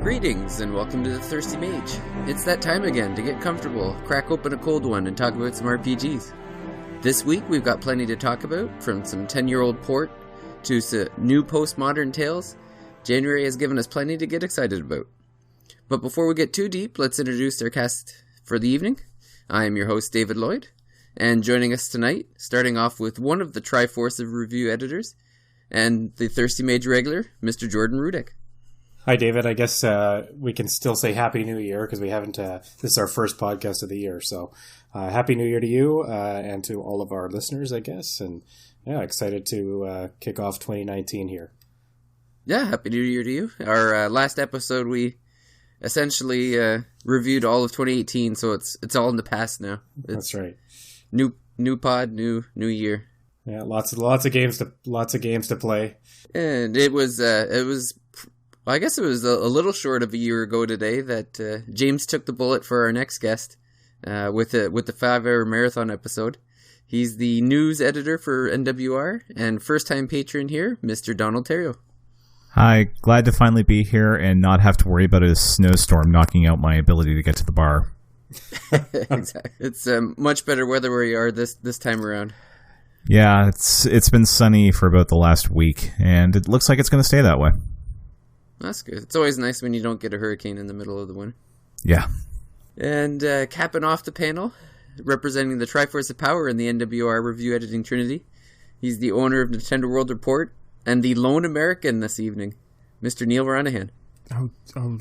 Greetings and welcome to the Thirsty Mage. It's that time again to get comfortable, crack open a cold one, and talk about some RPGs. This week we've got plenty to talk about, from some 10-year-old port to some new postmodern tales. January has given us plenty to get excited about. But before we get too deep, let's introduce our cast for the evening. I am your host, David Lloyd, and joining us tonight, starting off with one of the Triforce of Review editors, and the Thirsty Mage regular, Mr. Jordan Rudek. Hi, David. I guess we can still say Happy New Year because we haven't. This is our first podcast of the year, so Happy New Year to you and to all of our listeners, I guess. And yeah, excited to kick off 2019 here. Yeah, Happy New Year to you. Our last episode, we essentially reviewed all of 2018, so it's all in the past now. That's right. New pod, new year. Yeah, lots of games to play. And it was. I guess it was a little short of a year ago today that James took the bullet for our next guest with the 5-hour marathon episode. He's the news editor for NWR and first-time patron here, Mr. Donald Terrio. Hi, glad to finally be here and not have to worry about a snowstorm knocking out my ability to get to the bar. Exactly. It's much better weather where you are this time around. Yeah, it's been sunny for about the last week, and it looks like it's going to stay that way. That's good. It's always nice when you don't get a hurricane in the middle of the winter. Yeah. And capping off the panel, representing the Triforce of Power in the NWR Review Editing Trinity, he's the owner of Nintendo World Report and the lone American this evening, Mr. Neil Ranahan. Oh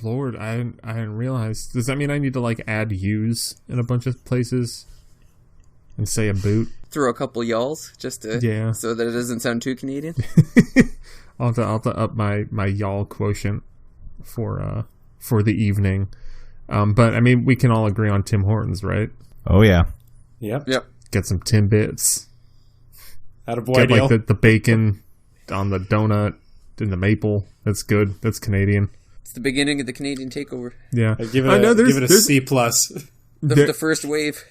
Lord, I didn't realize. Does that mean I need to add U's in a bunch of places and say a boot? Throw a couple y'alls just to so that it doesn't sound too Canadian. I'll have to up my y'all quotient for the evening. But I mean, we can all agree on Tim Hortons, right? Oh yeah. Yep. Get some Timbits. Attaboy, Neil. Get the bacon on the donut and the maple. That's good. That's Canadian. It's the beginning of the Canadian takeover. Yeah. Give it a C+. The first wave.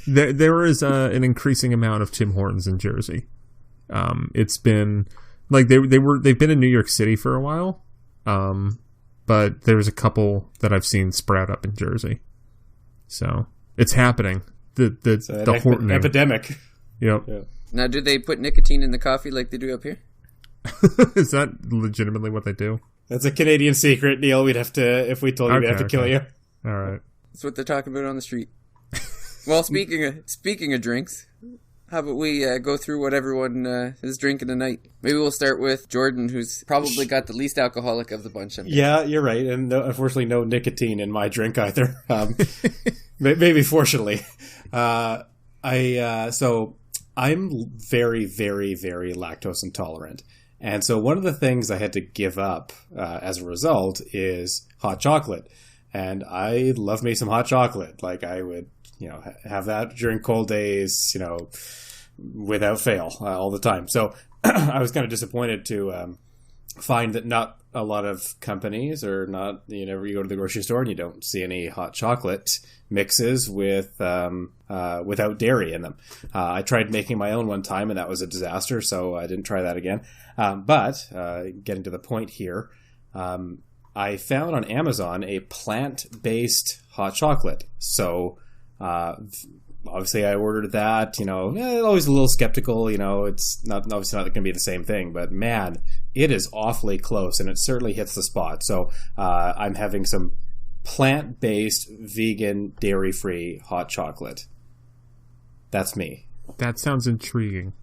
There is an increasing amount of Tim Hortons in Jersey. It's been they've been in New York City for a while, but there's a couple that I've seen sprout up in Jersey. So it's happening. The Hortoning epidemic. Yep. Yeah. Now, do they put nicotine in the coffee like they do up here? Is that legitimately what they do? That's a Canadian secret, Neil. We'd have to, if we told you, we'd have to kill you. All right. That's what they're talking about on the street. Well, speaking of drinks, how about we go through what everyone is drinking tonight? Maybe we'll start with Jordan, who's probably got the least alcoholic of the bunch. Yeah, you're right. And unfortunately, no nicotine in my drink either. Maybe fortunately. So I'm very, very, very lactose intolerant. And so one of the things I had to give up as a result is hot chocolate. And I love me some hot chocolate. I would, have that during cold days, without fail all the time. So I was kind of disappointed to find that not a lot of companies or not, you go to the grocery store and you don't see any hot chocolate mixes with without dairy in them. I tried making my own one time and that was a disaster, so I didn't try that again. But getting to the point here, I found on Amazon a plant-based hot chocolate. So obviously I ordered that, always a little skeptical, it's obviously not going to be the same thing, but man, it is awfully close and it certainly hits the spot. So I'm having some plant-based, vegan, dairy-free hot chocolate. That's me. That sounds intriguing.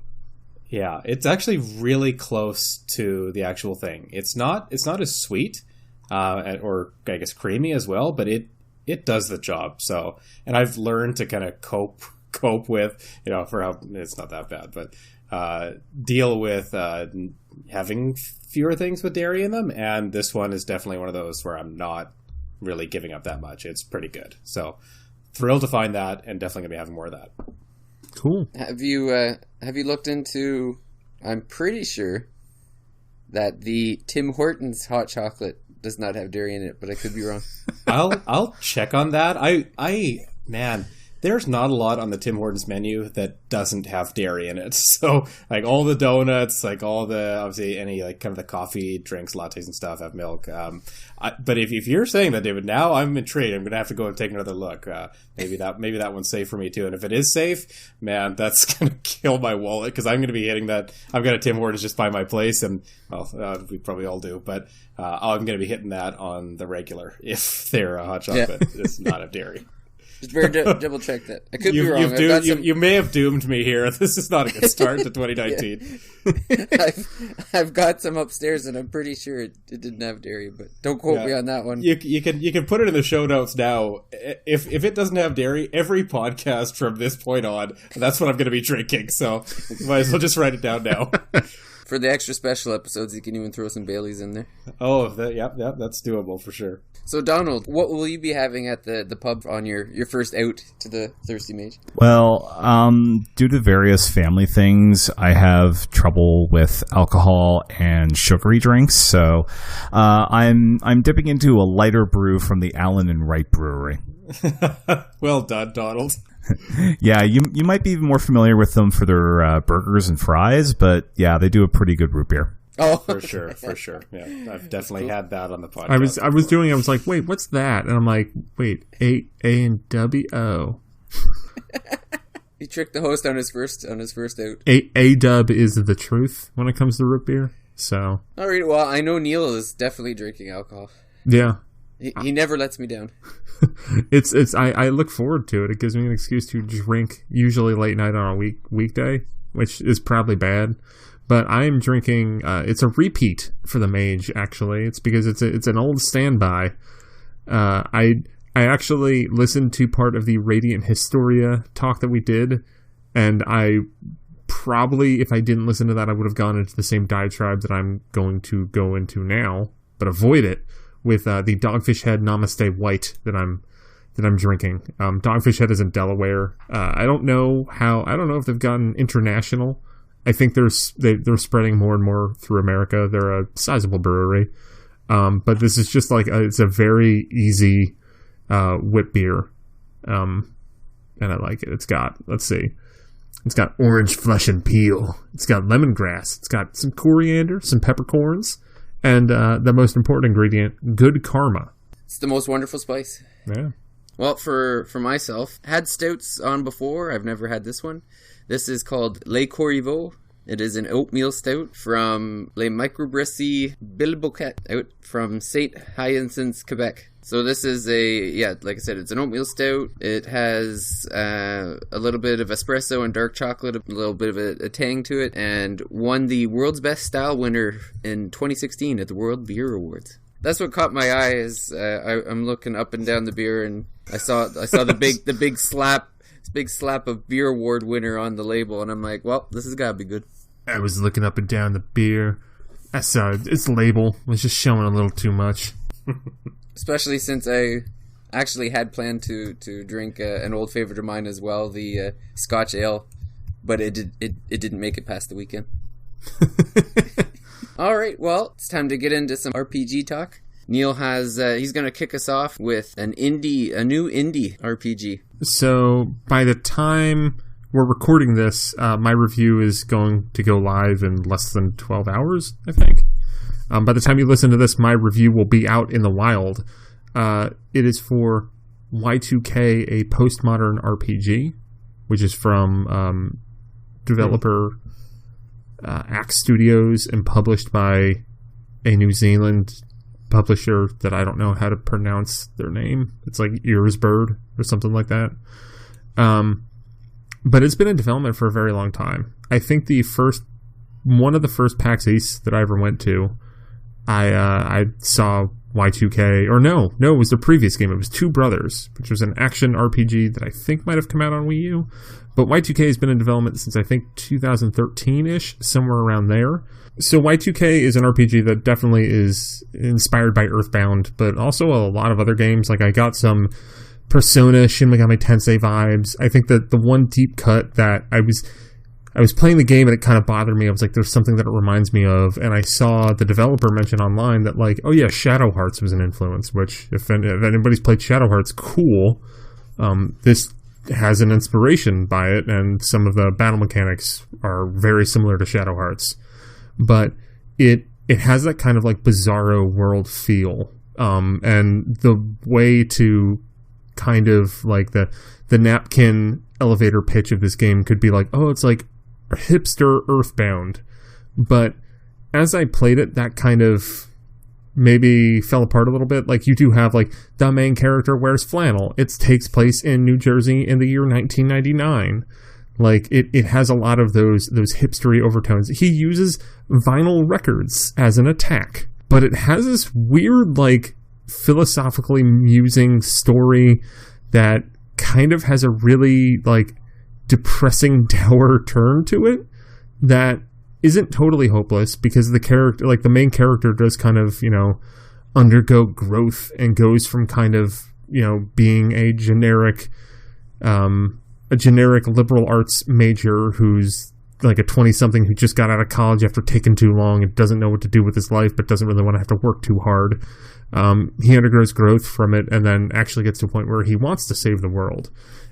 Yeah, it's actually really close to the actual thing. It's not as sweet, or I guess creamy as well, but it does the job. So, and I've learned to kind of cope with, for how it's not that bad, but deal with having fewer things with dairy in them. And this one is definitely one of those where I'm not really giving up that much. It's pretty good. So thrilled to find that and definitely gonna be having more of that. Cool. Have you looked into, I'm pretty sure that the Tim Hortons hot chocolate does not have dairy in it, but I could be wrong. I'll check on that. Man, there's not a lot on the Tim Hortons menu that doesn't have dairy in it. So like all the donuts, like all the, obviously any like kind of the coffee, drinks, lattes and stuff have milk. But if you're saying that, David, now I'm intrigued. I'm going to have to go and take another look. Maybe that one's safe for me too. And if it is safe, man, that's going to kill my wallet, because I'm going to be hitting that. I've got a Tim Hortons just by my place, and well, we probably all do, but I'm going to be hitting that on the regular if their hot chocolate does not have dairy. Just very double check that. I could be wrong. You may have doomed me here. This is not a good start to 2019. I've got some upstairs, and I'm pretty sure it didn't have dairy, but don't quote me on that one. You can put it in the show notes now. If it doesn't have dairy, every podcast from this point on, that's what I'm going to be drinking. So might as well just write it down now. For the extra special episodes, you can even throw some Baileys in there. Oh, that's doable for sure. So, Donald, what will you be having at the pub on your first out to the Thirsty Mage? Well, due to various family things, I have trouble with alcohol and sugary drinks. So, I'm dipping into a lighter brew from the Allen and Wright Brewery. Well done, Donald. Yeah, you might be more familiar with them for their burgers and fries, but yeah, they do a pretty good root beer. Oh, for sure. Yeah, I've definitely had that on the podcast. I was like, wait, what's that? And I'm like, wait, A&W. He tricked the host on his first out. A-Dub is the truth when it comes to root beer. So, all right. Well, I know Neil is definitely drinking alcohol. Yeah, he never lets me down. I look forward to it. It gives me an excuse to drink, usually late night on a weekday, which is probably bad. But I'm drinking. It's a repeat for the Mage. Actually, it's because it's an old standby. I actually listened to part of the Radiant Historia talk that we did, and I probably, if I didn't listen to that, I would have gone into the same diatribe that I'm going to go into now, but avoid it with the Dogfish Head Namaste White that I'm drinking. Dogfish Head is in Delaware. I don't know if they've gotten international. I think they're spreading more and more through America. They're a sizable brewery, but this is just like it's a very easy wit beer, and I like it. It's got orange flesh and peel. It's got lemongrass. It's got some coriander, some peppercorns, and the most important ingredient, good karma. It's the most wonderful spice. Yeah. Well, for myself, had stouts on before. I've never had this one. This is called Le Corriveau. It is an oatmeal stout from Les Microbrasseries Bilboquet out from St. Hyacinthe, Quebec. So this is like I said, it's an oatmeal stout. It has a little bit of espresso and dark chocolate, a little bit of a tang to it, and won the World's Best Style winner in 2016 at the World Beer Awards. That's what caught my eye. I'm looking up and down the beer, and I saw the big slap of beer award winner on the label, and I'm like, well, this has got to be good. I was looking up and down the beer. I saw its label was just showing a little too much. Especially since I actually had planned to drink an old favorite of mine as well, the Scotch Ale, but it didn't make it past the weekend. All right, well, it's time to get into some RPG talk. Neil has he's going to kick us off with a new indie RPG. So by the time we're recording this, my review is going to go live in less than 12 hours, I think. By the time you listen to this, my review will be out in the wild. It is for Y2K, a postmodern RPG, which is from developer Axe Studios and published by a New Zealand publisher that I don't know how to pronounce their name. It's like Earsbird or something like that. But it's been in development for a very long time. I think one of the first PAX East that I ever went to, I saw Y2K, or no, it was the previous game. It was Two Brothers, which was an action RPG that I think might have come out on Wii U. But Y2K has been in development since I think 2013-ish, somewhere around there. So Y2K is an RPG that definitely is inspired by Earthbound, but also a lot of other games. Like I got some Persona, Shin Megami Tensei vibes. I think that the one deep cut that I was playing the game and it kind of bothered me. I was like, there's something that it reminds me of. And I saw the developer mention online that like, oh yeah, Shadow Hearts was an influence, which if anybody's played Shadow Hearts, cool. This has an inspiration by it, and some of the battle mechanics are very similar to Shadow Hearts. But it has that kind of like bizarro world feel. And the way to kind of like the napkin elevator pitch of this game could be like, oh, it's like hipster Earthbound. But as I played it, that kind of maybe fell apart a little bit. Like, you do have like the main character wears flannel. It takes place in New Jersey in the year 1999. Like, it has a lot of those hipstery overtones. He uses vinyl records as an attack, but it has this weird, like, philosophically musing story that kind of has a really, like, depressing, dour turn to it that isn't totally hopeless, because the character, like, the main character does kind of, you know, undergo growth and goes from kind of, you know, being a generic liberal arts major who's like a 20-something who just got out of college after taking too long and doesn't know what to do with his life, but doesn't really want to have to work too hard. He undergoes growth from it, and then actually gets to a point where he wants to save the world.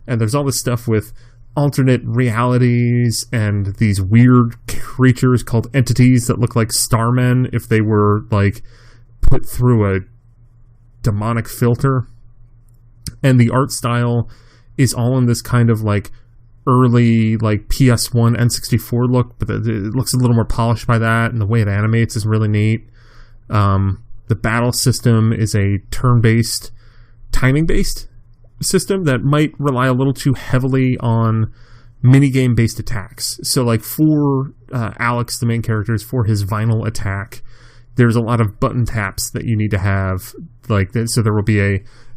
And there's all this stuff with alternate realities and these weird creatures called entities that look like starmen if they were like put through a demonic filter. And the art style is all in this kind of like early like PS1 N64 look, but it looks a little more polished by that, and the way it animates is really neat. The battle system is a turn-based, timing-based system that might rely a little too heavily on minigame-based attacks. So like for Alex, the main character, for his vinyl attack, there's a lot of button taps that you need to have. Like, so there will be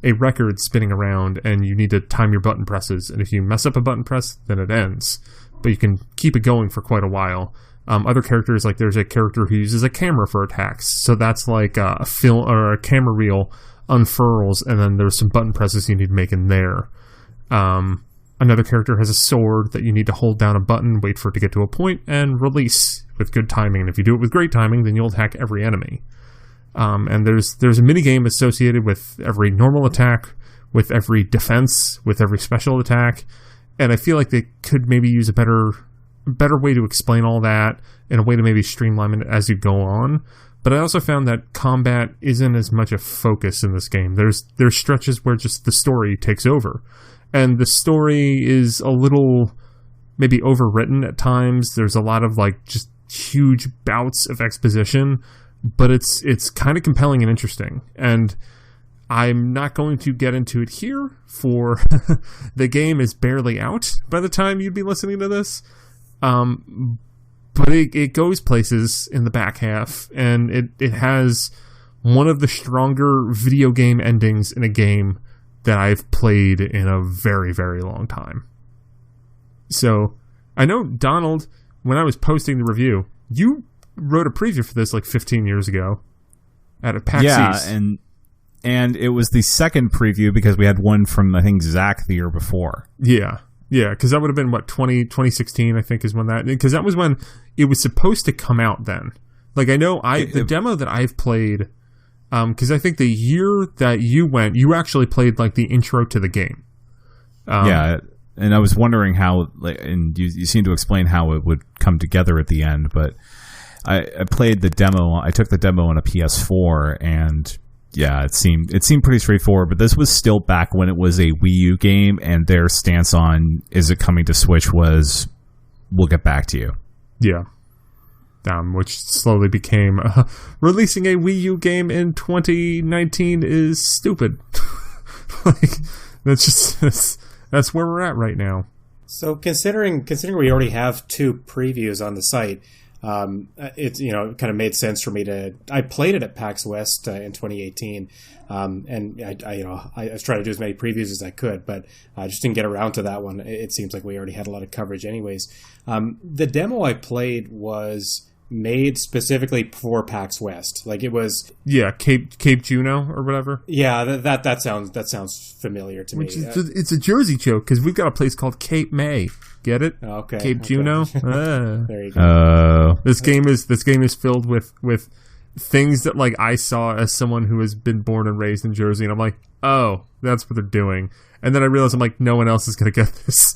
a record spinning around, and you need to time your button presses. And if you mess up a button press, then it ends. But you can keep it going for quite a while. Other characters, like there's a character who uses a camera for attacks. So that's like a film or a camera reel unfurls, and then there's some button presses you need to make in there. Another character has a sword that you need to hold down a button, wait for it to get to a point, and release with good timing. And if you do it with great timing, then you'll attack every enemy. And there's a minigame associated with every normal attack, with every defense, with every special attack. And I feel like they could maybe use a better way to explain all that, and a way to maybe streamline it as you go on. But I also found that combat isn't as much a focus in this game. There's stretches where just the story takes over. And the story is a little maybe overwritten at times. There's a lot of like just huge bouts of exposition, but it's kind of compelling and interesting. And I'm not going to get into it here, for the game is barely out by the time you'd be listening to this. But it goes places in the back half, and it has one of the stronger video game endings in a game that I've played in a very, very long time. So, I know, Donald, when I was posting the review, you wrote a preview for this like 15 years ago at a PAX East. Yeah, and it was the second preview because we had one from, I think, Zach the year before. Yeah, because that would have been, 2016, I think, is when that... Because that was when it was supposed to come out then. Like, I know the demo that I've played... Because I think the year that you went, you actually played, like, the intro to the game. Yeah, and I was wondering how... And you seem to explain how it would come together at the end, but I played the demo... I took the demo on a PS4, and... Yeah, it seemed pretty straightforward, but this was still back when it was a Wii U game, and their stance on is it coming to Switch was, we'll get back to you. Yeah. Which slowly became, releasing a Wii U game in 2019 is stupid. Like, that's where we're at right now. So considering we already have 2 previews on the site, it kind of made sense for me I played it at PAX West in 2018, and I was trying to do as many previews as I could, but I just didn't get around to that one. It seems like we already had a lot of coverage anyways. The demo I played was made specifically for PAX West. Like, it was Cape Juno or whatever. Yeah, that sounds familiar to me. It's a Jersey joke because we've got a place called Cape May. Get it? Okay. Cape Juno. There you go. This game is filled with things that, like, I saw as someone who has been born and raised in Jersey, and I'm like, oh, that's what they're doing. And then I realized I'm like, no one else is going to get this.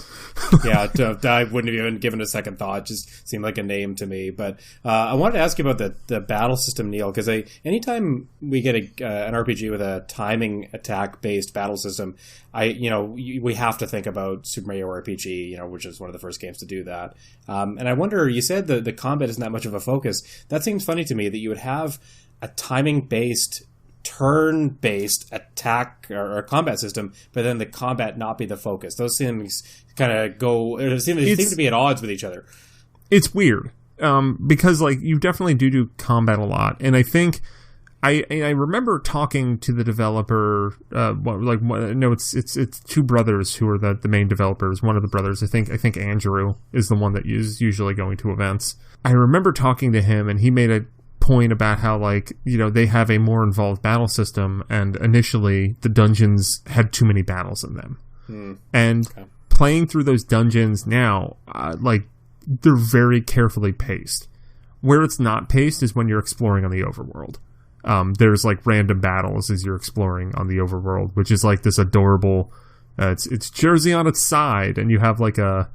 Yeah, I wouldn't have even given a second thought. It just seemed like a name to me. But I wanted to ask you about the battle system, Neil, because anytime we get an RPG with a timing attack-based battle system, we have to think about Super Mario RPG, which is one of the first games to do that. And I wonder, you said the combat isn't that much of a focus. That seems funny to me that you would have a timing-based turn-based attack or combat system, but then the combat not be the focus. Those things kind of seem to be at odds with each other. It's weird because like you definitely do combat a lot, and I think I remember talking to the developer. It's two brothers who are the main developers. One of the brothers, I think Andrew is the one that is usually going to events. I remember talking to him, and he made a point about how they have a more involved battle system, and initially the dungeons had too many battles in them. And playing through those dungeons now, they're very carefully paced. Where it's not paced is when you're exploring on the overworld. There's random battles as you're exploring on the overworld, which is this adorable. It's Jersey on its side, and you have a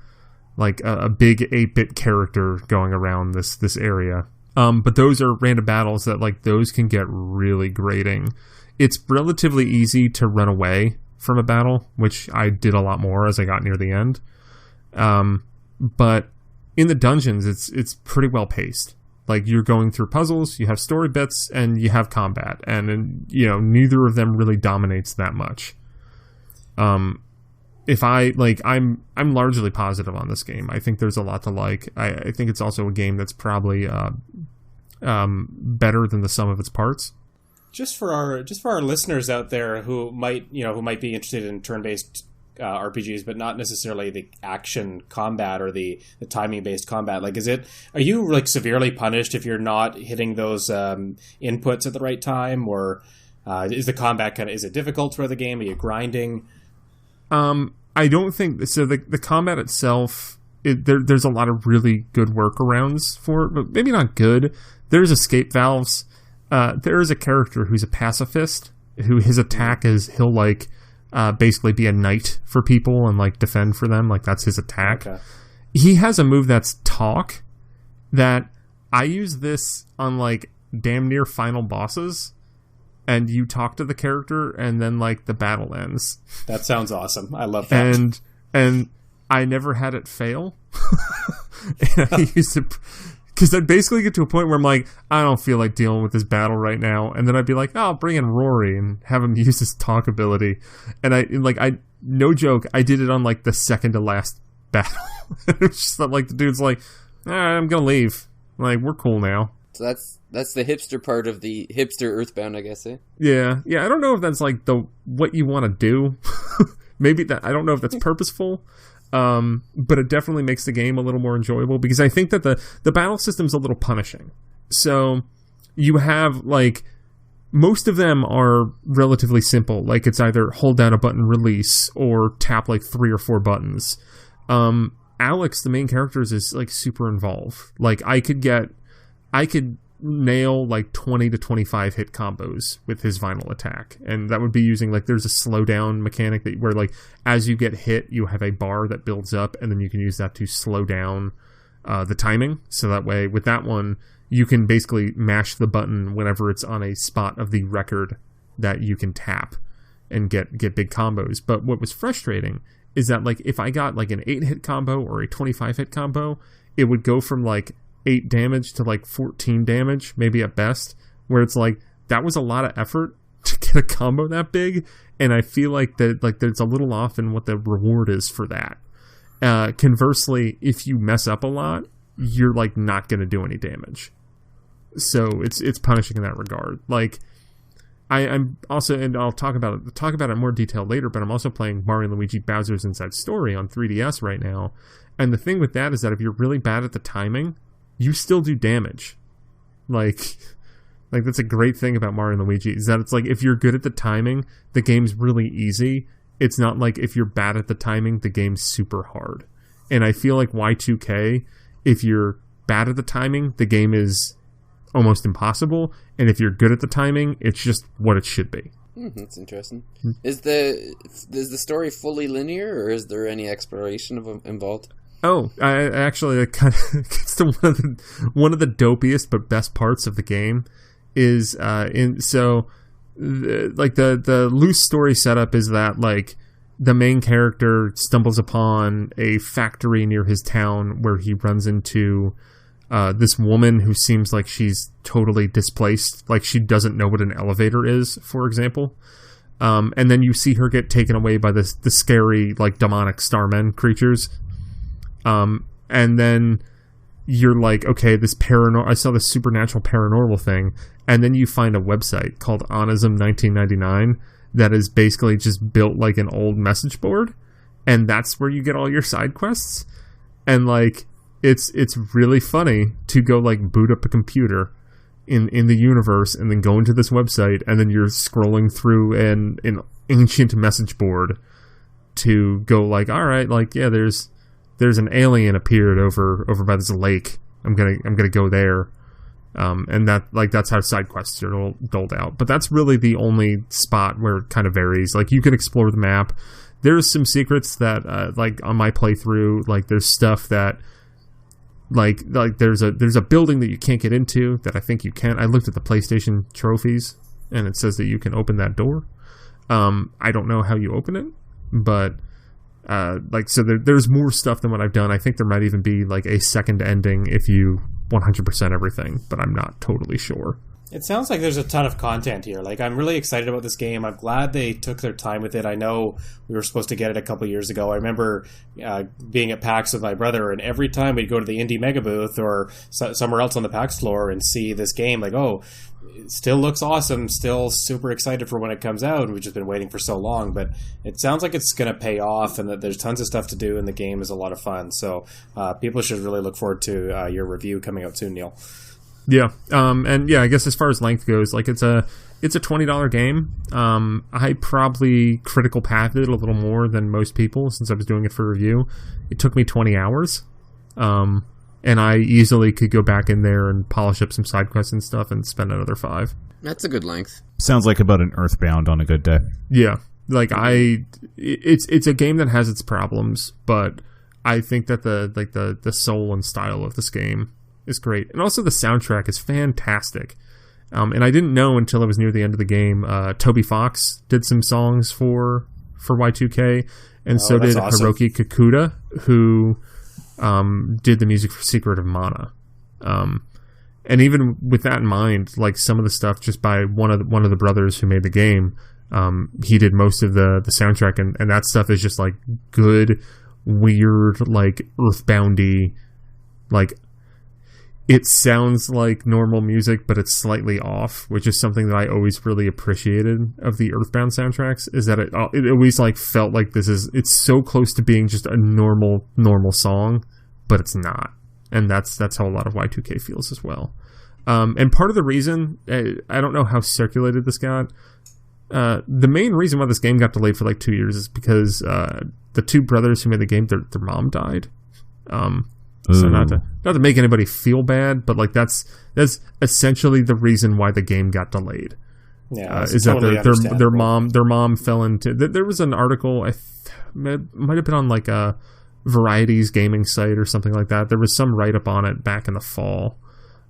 big 8-bit character going around this area. But those are random battles that those can get really grating. It's relatively easy to run away from a battle, which I did a lot more as I got near the end. But in the dungeons, it's pretty well paced. You're going through puzzles, you have story bits, and you have combat, and neither of them really dominates that much. If I'm largely positive on this game. I think there's a lot to like. I think it's also a game that's probably better than the sum of its parts. Just for our listeners out there who might be interested in turn-based RPGs, but not necessarily the action combat or the timing-based combat. Are you severely punished if you're not hitting those inputs at the right time, or is the combat is it difficult throughout the game? Are you grinding? I don't think so. The combat itself, there's a lot of really good workarounds for it, but maybe not good. There's escape valves. There is a character who's a pacifist, who his attack is he'll basically be a knight for people and defend for them. That's his attack. Okay. He has a move that's talk that I use this on damn near final bosses. And you talk to the character, and then the battle ends. That sounds awesome. I love that. And I never had it fail. And I used to, because I'd basically get to a point where I'm I don't feel like dealing with this battle right now, and then I'd be I'll bring in Rory and have him use his talk ability. And I no joke, I did it on the second to last battle. It was just the dude's I'm gonna leave. We're cool now. So that's the hipster part of the hipster Earthbound, I guess, eh? Yeah. I don't know if that's what you want to do. Maybe that, I don't know if that's purposeful, but it definitely makes the game a little more enjoyable, because I think that the battle system's a little punishing. So you have most of them are relatively simple. It's either hold down a button, release, or tap 3 or 4 buttons. Alex, the main character, is super involved. I could nail 20 to 25 hit combos with his vinyl attack, and that would be using there's a slowdown mechanic where as you get hit you have a bar that builds up, and then you can use that to slow down the timing, so that way with that one you can basically mash the button whenever it's on a spot of the record that you can tap and get big combos. But what was frustrating is that if I got an 8 hit combo or a 25 hit combo, it would go from 8 damage to 14 damage, maybe at best, where it's that was a lot of effort to get a combo that big, and I feel that there's a little off in what the reward is for that. Conversely, if you mess up a lot, you're not going to do any damage, so it's punishing in that regard. I'm also, and I'll talk about it in more detail later, but I'm also playing Mario & Luigi Bowser's Inside Story on 3DS right now, and the thing with that is that if you're really bad at the timing, you still do damage. That's a great thing about Mario & Luigi, is that it's if you're good at the timing, the game's really easy. It's not if you're bad at the timing, the game's super hard. And I feel Y2K, if you're bad at the timing, the game is almost impossible. And if you're good at the timing, it's just what it should be. That's interesting. Is the story fully linear, or is there any exploration involved? Oh, I actually kind of gets to one of the dopiest but best parts of the game is the loose story setup is that like the main character stumbles upon a factory near his town where he runs into this woman who seems like she's totally displaced, like she doesn't know what an elevator is, for example. And then you see her get taken away by the scary, like, demonic starmen creatures. And then you're like, okay, I saw this supernatural paranormal thing. And then you find a website called Onism 1999 that is basically just built like an old message board. And that's where you get all your side quests. And, like, it's really funny to go, like, boot up a computer in the universe and then go into this website, and then you're scrolling through an ancient message board to go like, all right, like, yeah, there's an alien appeared over by this lake. I'm gonna go there. And that's how side quests are doled out. But that's really the only spot where it kind of varies. Like, you can explore the map. There's some secrets that, like, on my playthrough, like, there's stuff that, like there's a building that you can't get into that I think you can. I looked at the PlayStation trophies, and it says that you can open that door. I don't know how you open it, but so there's more stuff than what I've done. I think there might even be like a second ending if you 100% everything, but I'm not totally sure. It sounds like there's a ton of content here. Like, I'm really excited about this game. I'm glad they took their time with it. I know we were supposed to get it a couple years ago. I remember being at PAX with my brother, and every time we'd go to the Indie Mega booth or somewhere else on the PAX floor and see this game, like, oh, it still looks awesome, still super excited for when it comes out, and we've just been waiting for so long. But it sounds like it's going to pay off, and that there's tons of stuff to do, and the game is a lot of fun. So people should really look forward to your review coming out soon, Neil. Yeah, and yeah, I guess as far as length goes, like, it's a $20 game. I probably critical pathed it a little more than most people since I was doing it for review. It took me 20 hours, and I easily could go back in there and polish up some side quests and stuff and spend another 5. That's a good length. Sounds like about an Earthbound on a good day. Yeah, like it's a game that has its problems, but I think that the soul and style of this game is great, and also the soundtrack is fantastic. And I didn't know until it was near the end of the game. Toby Fox did some songs for Y2K, and so did awesome. Hiroki Kikuta, who did the music for Secret of Mana. And even with that in mind, like, some of the stuff just by one of the brothers who made the game, he did most of the soundtrack, and that stuff is just like good, weird, like, Earthboundy, like, it sounds like normal music, but it's slightly off, which is something that I always really appreciated of the Earthbound soundtracks, is that it always, like, felt like it's so close to being just a normal song, but it's not. And that's how a lot of Y2K feels as well. And part of the reason, I don't know how circulated this got, the main reason why this game got delayed for like 2 years is because the two brothers who made the game, their mom died. So not to make anybody feel bad, but, like, that's essentially the reason why the game got delayed. Yeah, is totally that their mom fell into. There was an article, it might have been on like a Variety's gaming site or something like that. There was some write up on it back in the fall,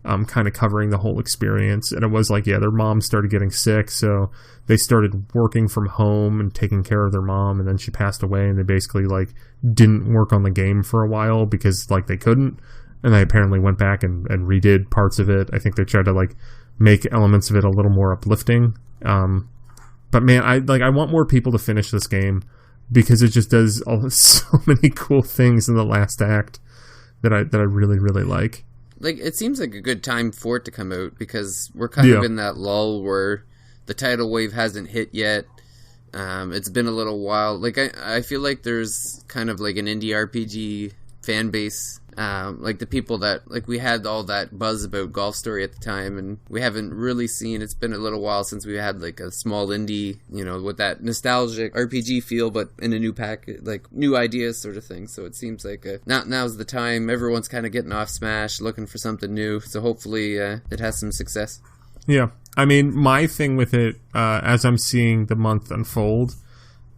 kind of covering the whole experience, and it was like, yeah, their mom started getting sick, so they started working from home and taking care of their mom, and then she passed away, and they basically, like, didn't work on the game for a while because, like, they couldn't, and they apparently went back and redid parts of it. I think they tried to, like, make elements of it a little more uplifting. But man, I want more people to finish this game because it just does so many cool things in the last act that I really, really like. Like, it seems like a good time for it to come out because we're kind of in that lull where the tidal wave hasn't hit yet. It's been a little while. Like, I feel like there's kind of like an indie RPG fan base. Like, the people that, like, we had all that buzz about Golf Story at the time, and we haven't really seen, it's been a little while since we had, like, a small indie, you know, with that nostalgic RPG feel, but in a new pack, like, new ideas sort of thing. So it seems like now's the time. Everyone's kind of getting off Smash, looking for something new. So hopefully it has some success. Yeah, I mean, my thing with it, as I'm seeing the month unfold,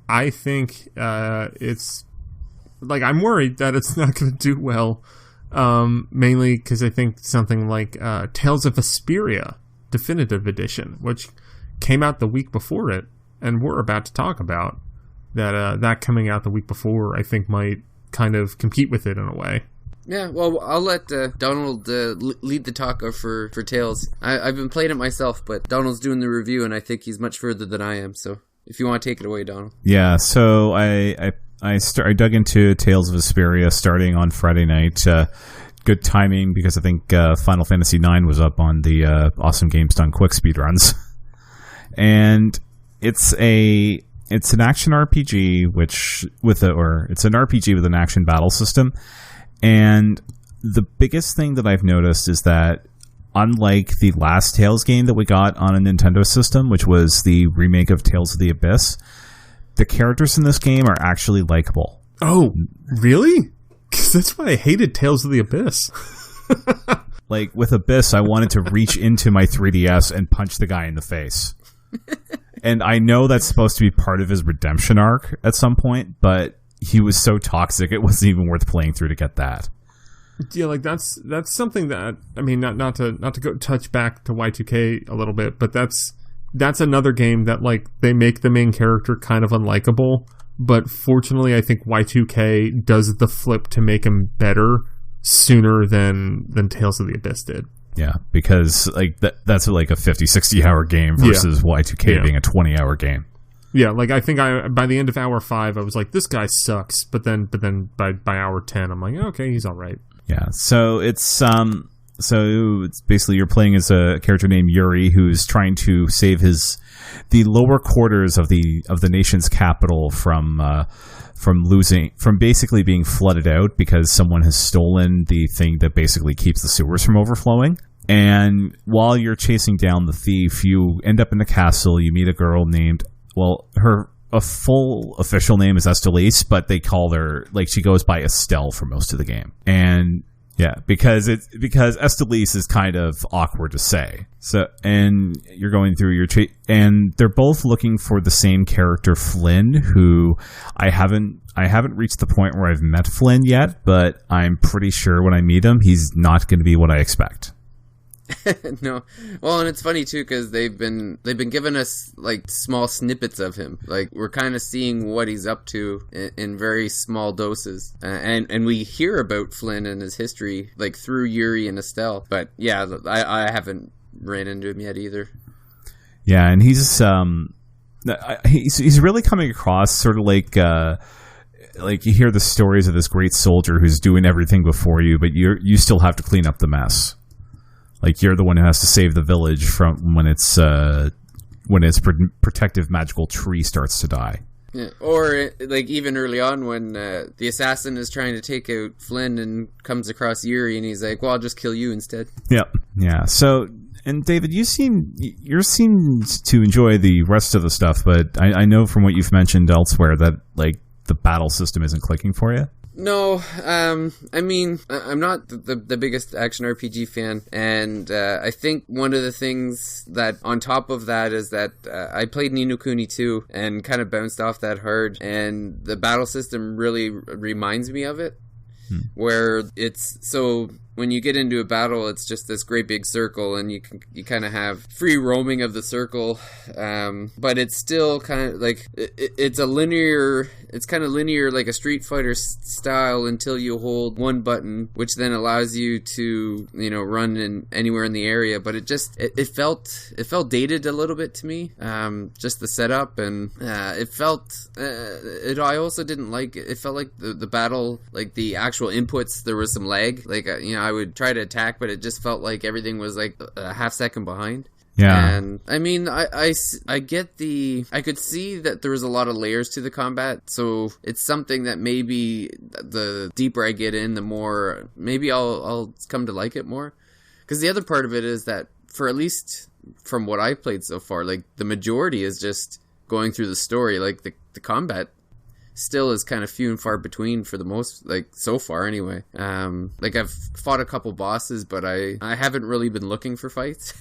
I think it's like I'm worried that it's not going to do well. Mainly because I think something like Tales of Vesperia Definitive Edition, which came out the week before it, and we're about to talk about that coming out the week before, I think might kind of compete with it in a way. Yeah, well, I'll let Donald lead the talk for Tales. I've been playing it myself, but Donald's doing the review, and I think he's much further than I am. So if you want to take it away, Donald. Yeah, so I dug into Tales of Vesperia starting on Friday night. Good timing because I think Final Fantasy IX was up on the Awesome Games Done Quick speedruns. And it's an action RPG it's an RPG with an action battle system. And the biggest thing that I've noticed is that unlike the last Tales game that we got on a Nintendo system, which was the remake of Tales of the Abyss, the characters in this game are actually likable. Oh, really? Because that's why I hated Tales of the Abyss. Like, with Abyss, I wanted to reach into my 3DS and punch the guy in the face. And I know that's supposed to be part of his redemption arc at some point, but he was so toxic, it wasn't even worth playing through to get that. Yeah, like that's something that, I mean, not to go touch back to Y2K a little bit, but that's another game that, like, they make the main character kind of unlikable, but fortunately I think Y2K does the flip to make him better sooner than Tales of the Abyss did. Yeah, because like that's like a 50-60 hour game versus Y2K being a 20-hour game. Yeah, like I think by the end of hour 5 I was like, this guy sucks, but then by hour 10 I'm like, okay, he's all right. Yeah, so it's basically you're playing as a character named Yuri who's trying to save the lower quarters of the nation's capital from basically being flooded out because someone has stolen the thing that basically keeps the sewers from overflowing. And while you're chasing down the thief, you end up in the castle. You meet a girl named, her full official name is Estellise, but they call her, like, she goes by Estelle for most of the game. And yeah, because Estellise is kind of awkward to say. So, and you're going through and they're both looking for the same character, Flynn, who I haven't reached the point where I've met Flynn yet, but I'm pretty sure when I meet him, he's not going to be what I expect. No, well, and it's funny too because they've been giving us like small snippets of him. Like we're kind of seeing what he's up to in very small doses, and we hear about Flynn and his history like through Yuri and Estelle. But yeah, I haven't ran into him yet either. Yeah, and he's really coming across sort of like you hear the stories of this great soldier who's doing everything before you, but you still have to clean up the mess. Like, you're the one who has to save the village from when its protective magical tree starts to die. Yeah. Or, like, even early on when the assassin is trying to take out Flynn and comes across Yuri and he's like, well, I'll just kill you instead. Yep. Yeah. So, and David, you seem to enjoy the rest of the stuff, but I know from what you've mentioned elsewhere that, like, the battle system isn't clicking for you. No, I mean, I'm not the biggest action RPG fan, and I think one of the things that, on top of that, is that I played Ni no Kuni 2 and kind of bounced off that hard, and the battle system really reminds me of it, where it's so... When you get into a battle, it's just this great big circle, and you kind of have free roaming of the circle, but it's still kind of like it's kind of linear, like a Street Fighter style, until you hold one button, which then allows you to run in anywhere in the area. But it felt dated a little bit to me, just the setup, and it felt I also didn't like it. It felt like the battle, like the actual inputs, there was some lag, like I would try to attack, but it just felt like everything was like a half second behind. Yeah. And I mean, I could see that there was a lot of layers to the combat, so it's something that maybe the deeper I get in, the more maybe I'll come to like it more. Because the other part of it is that, for at least from what I've played so far, like the majority is just going through the story. Like the combat still is kind of few and far between for the most, like, so far anyway. Like, I've fought a couple bosses, but I haven't really been looking for fights.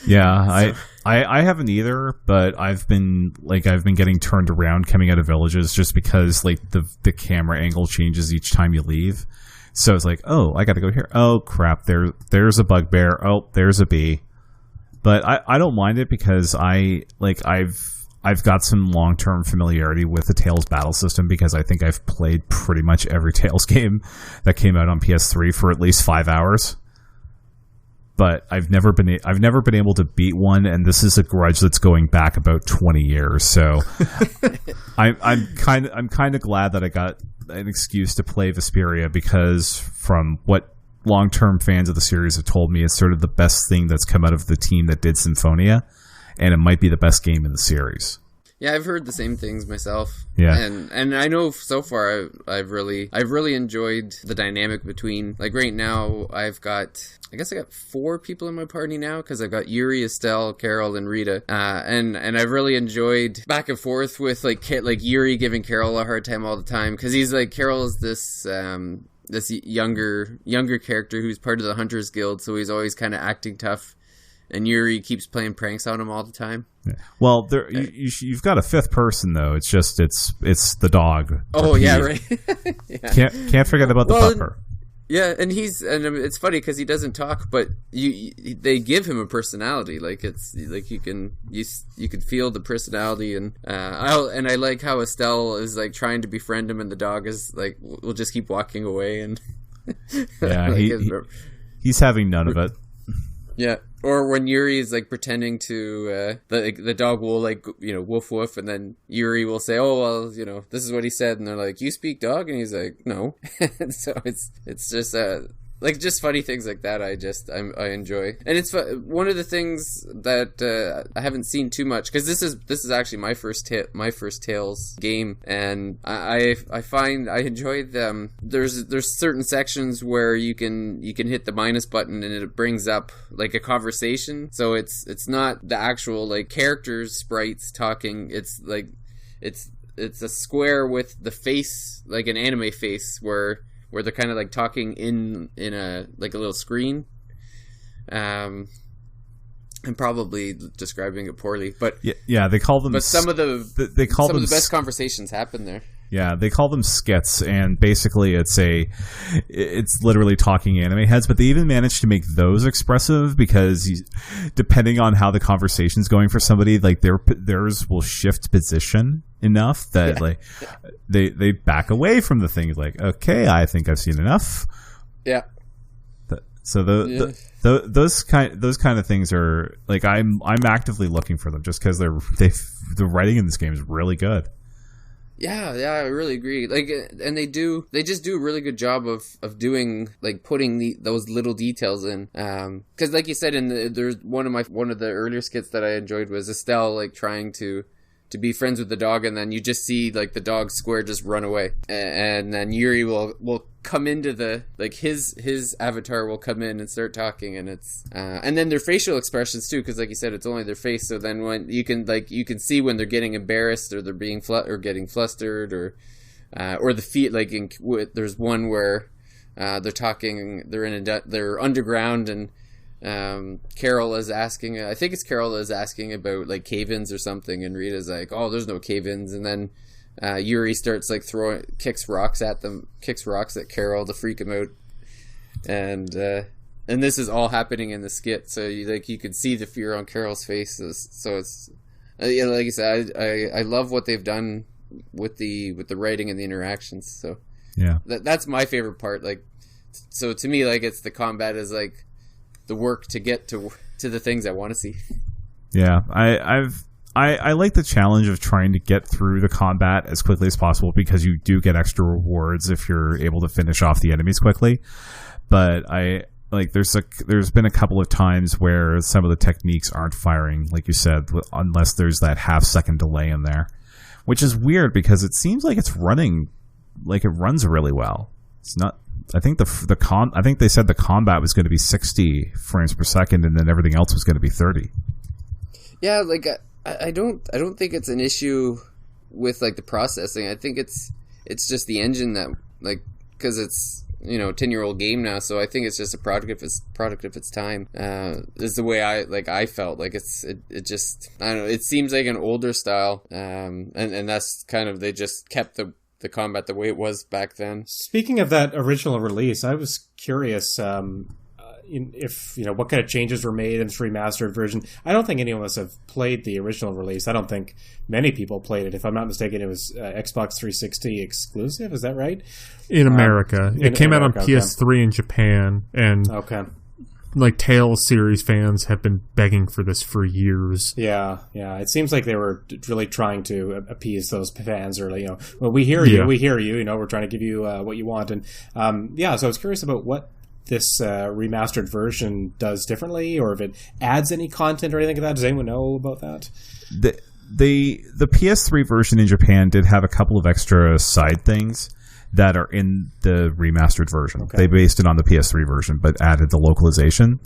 Yeah, so. I haven't either, but I've been getting turned around coming out of villages just because like the camera angle changes each time you leave. So it's like, oh, I got to go here. Oh crap, there's a bugbear. Oh, there's a bee. But I don't mind it because I've got some long-term familiarity with the Tales battle system because I think I've played pretty much every Tales game that came out on PS3 for at least 5 hours. But I've never been able to beat one, and this is a grudge that's going back about 20 years. So I'm kind of glad that I got an excuse to play Vesperia because from what long-term fans of the series have told me, it's sort of the best thing that's come out of the team that did Symphonia, and it might be the best game in the series. Yeah, I've heard the same things myself. Yeah, and I know so far I've really enjoyed the dynamic between, like right now I got 4 people in my party now because I've got Yuri, Estelle, Carol, and Rita, and I've really enjoyed back and forth with like Yuri giving Carol a hard time all the time because he's like, Carol is this younger character who's part of the Hunters Guild, so he's always kind of acting tough. And Yuri keeps playing pranks on him all the time. Yeah. Well, you've got a 5th person though. It's just it's the dog. Oh yeah, right. Yeah. Can't forget about the pupper. Yeah, and it's funny because he doesn't talk, but they give him a personality. Like it's like you can feel the personality, and I like how Estelle is like trying to befriend him, and the dog is like will just keep walking away, and yeah, like he's having none of it. Yeah, or when Yuri is like pretending to the dog will like woof woof, and then Yuri will say, "Oh well, this is what he said," and they're like, "You speak dog?" and he's like, "No." And so it's just like just funny things like that. I enjoy, and it's one of the things that I haven't seen too much because this is actually my first Tales game, and I find I enjoy them. There's certain sections where you can hit the minus button and it brings up like a conversation. So it's not the actual like characters sprites talking. It's like it's a square with the face like an anime face where they're kind of like talking in a like a little screen. I'm probably describing it poorly, but yeah, they call them. But some of the best conversations happen there. Yeah, they call them skits, and basically it's literally talking anime heads. But they even managed to make those expressive because depending on how the conversation's going for somebody, like theirs will shift position enough that like they back away from the thing. Like, okay, I think I've seen enough. Yeah. So those kind of things are like I'm actively looking for them just because the writing in this game is really good. Yeah, I really agree. Like, and they just do a really good job of doing like putting those little details in. Because like you said, there's one of the earlier skits that I enjoyed was Estelle like trying to be friends with the dog, and then you just see like the dog square just run away, and then Yuri will come into the like his avatar will come in and start talking, and it's and then their facial expressions too, because like you said, it's only their face. So then when you can see when they're getting embarrassed or they're being or getting flustered or the feet like there's one where they're talking, they're underground, and Carol is asking, I think it's Carol is asking about like cave-ins or something, and Rita's like, oh, there's no cave-ins, and then Yuri starts like kicks rocks at Carol to freak him out, and this is all happening in the skit, so you could see the fear on Carol's face. So it's like I said, I love what they've done with the writing and the interactions. So yeah, that's my favorite part. Like, so to me, like it's the combat is like the work to get to the things I want to see. Yeah, I like the challenge of trying to get through the combat as quickly as possible because you do get extra rewards if you're able to finish off the enemies quickly. But there's been a couple of times where some of the techniques aren't firing, like you said, unless there's that half-second delay in there, which is weird because it seems like it's running like it runs really well. It's not. I think I think they said the combat was going to be 60 frames per second, and then everything else was going to be 30. Yeah, like I don't think it's an issue with like the processing. I think it's just the engine that like because it's 10-year-old game now. So I think it's just a product of its time. Is the way I felt like it just, I don't know. It seems like an older style, and that's kind of, they just kept the combat the way it was back then. Speaking of that original release, I was curious if what kind of changes were made in this remastered version. I don't think any of us have played the original release. I don't think many people played it. If I'm not mistaken, it was Xbox 360 exclusive. Is that right? In America, it came out on PS3 in Japan, and like Tales series fans have been begging for this for years. Yeah. It seems like they were really trying to appease those fans, or well, we hear you, we're trying to give you what you want, and so I was curious about what this remastered version does differently, or if it adds any content or anything like that. Does anyone know about that? The PS3 version in Japan did have a couple of extra side things that are in the remastered version. Okay. They based it on the PS3 version, but added the localization.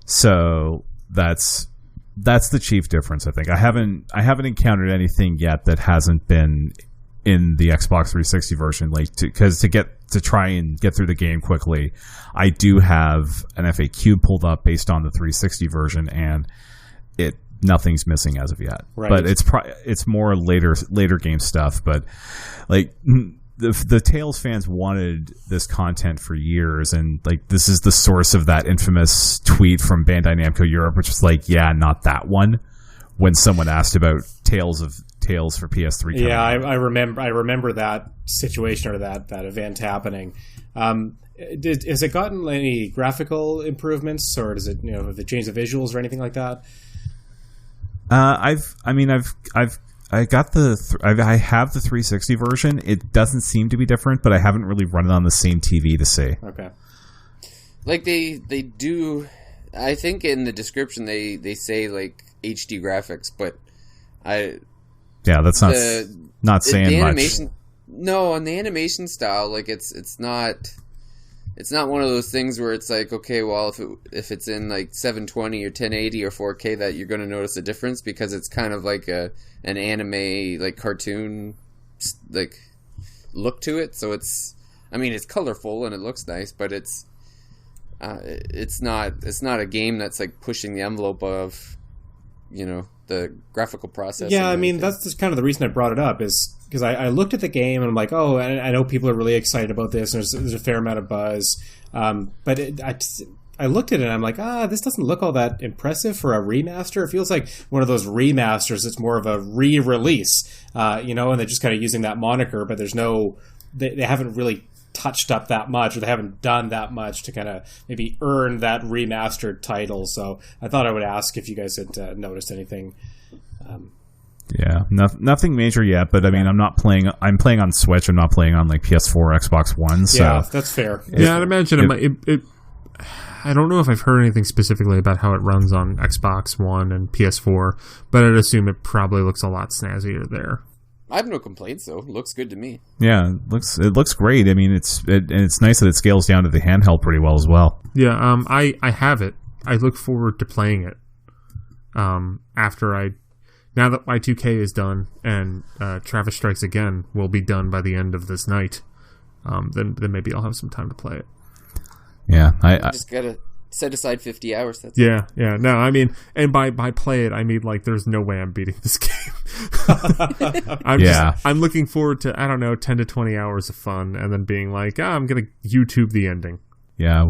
So that's the chief difference, I think. I haven't encountered anything yet that hasn't been in the Xbox 360 version, because to try and get through the game quickly, I do have an FAQ pulled up based on the 360 version, and nothing's missing as of yet. Right. But it's more later game stuff. But like the Tales fans wanted this content for years, and like this is the source of that infamous tweet from Bandai Namco Europe, which was like, yeah, not that one, when someone asked about Tales for PS3. Yeah, I remember that situation, or that event happening. Has it gotten any graphical improvements, or does it have they changed the visuals or anything like that? I have the 360 version. It doesn't seem to be different, but I haven't really run it on the same TV to see. Okay. Like they do, I think in the description they say like HD graphics, but that's not saying the much. Animation, no, on the animation style, like it's not one of those things where it's like, okay, well, if it's in like 720 or 1080 or 4K, that you're going to notice a difference, because it's kind of like an anime, like cartoon, like look to it. So it's colorful and it looks nice, but it's not a game that's like pushing the envelope of the graphical process. Yeah, that's just kind of the reason I brought it up, is because I looked at the game and I'm like, oh, I know people are really excited about this, and there's a fair amount of buzz. But I looked at it and I'm like, this doesn't look all that impressive for a remaster. It feels like one of those remasters that's more of a re-release, and they're just kind of using that moniker, but they haven't really touched up that much, or they haven't done that much to kind of maybe earn that remastered title. So I thought I would ask if you guys had noticed anything. Nothing major yet, but I'm playing on Switch. I'm not playing on like PS4 or Xbox One. So yeah, that's fair. I'd imagine it I don't know if I've heard anything specifically about how it runs on Xbox One and PS4, but I'd assume it probably looks a lot snazzier there. I have no complaints, though. It looks good to me. Yeah, it looks great. It's nice that it scales down to the handheld pretty well as well. Yeah, I have it. I look forward to playing it. Now that Y2K is done and Travis Strikes Again will be done by the end of this night, then maybe I'll have some time to play it. Yeah, I just gotta set aside 50 hours. That's yeah. No, and by play it, I mean like there's no way I'm beating this game. I'm looking forward to 10 to 20 hours of fun, and then being like, I'm gonna YouTube the ending. Yeah,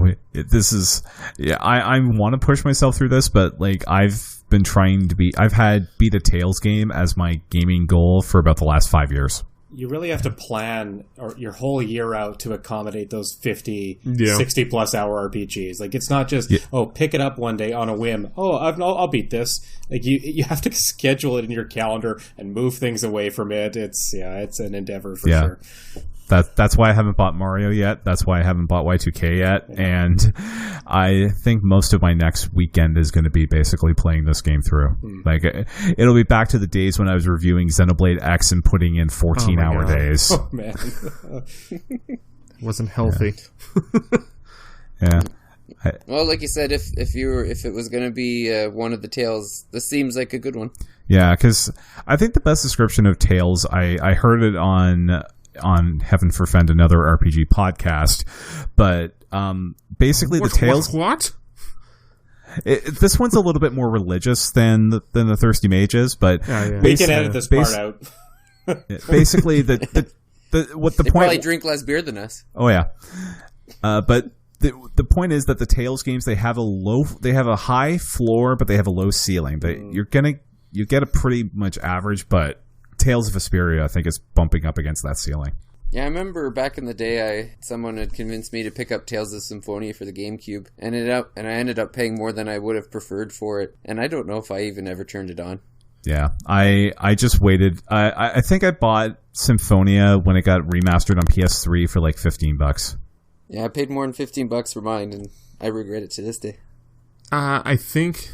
I want to push myself through this, but like I've been trying to I've had beat a Tales game as my gaming goal for about the last 5 years. You really have to plan your whole year out to accommodate those 50, 60 plus hour RPGs. Like, it's not just, pick it up one day on a whim. I'll beat this. Like, you have to schedule it in your calendar and move things away from it. It's an endeavor for sure. That's why I haven't bought Mario yet. That's why I haven't bought Y2K yet. Yeah. And I think most of my next weekend is going to be basically playing this game through. Like, it'll be back to the days when I was reviewing Xenoblade X and putting in 14-hour days. Oh, man. Wasn't healthy. Yeah. Well, like you said, if it was going to be one of the Tales, this seems like a good one. Yeah, because I think the best description of Tales, I heard it on on Heaven Forfend, another RPG podcast. But basically, the Tales. What? This one's a little bit more religious than the Thirsty Mage is, but we can edit this part out. Basically, the what the they point? Probably drink less beer than us. Oh yeah, but the point is that the Tales games, they have a high floor, but they have a low ceiling. You get a pretty much average, but Tales of Vesperia, I think, is bumping up against that ceiling. Yeah, I remember back in the day, someone had convinced me to pick up Tales of Symphonia for the GameCube, and I ended up paying more than I would have preferred for it, and I don't know if I even ever turned it on. Yeah, I just waited. I think I bought Symphonia when it got remastered on PS3 for like $15. Yeah, I paid more than $15 for mine, and I regret it to this day. I think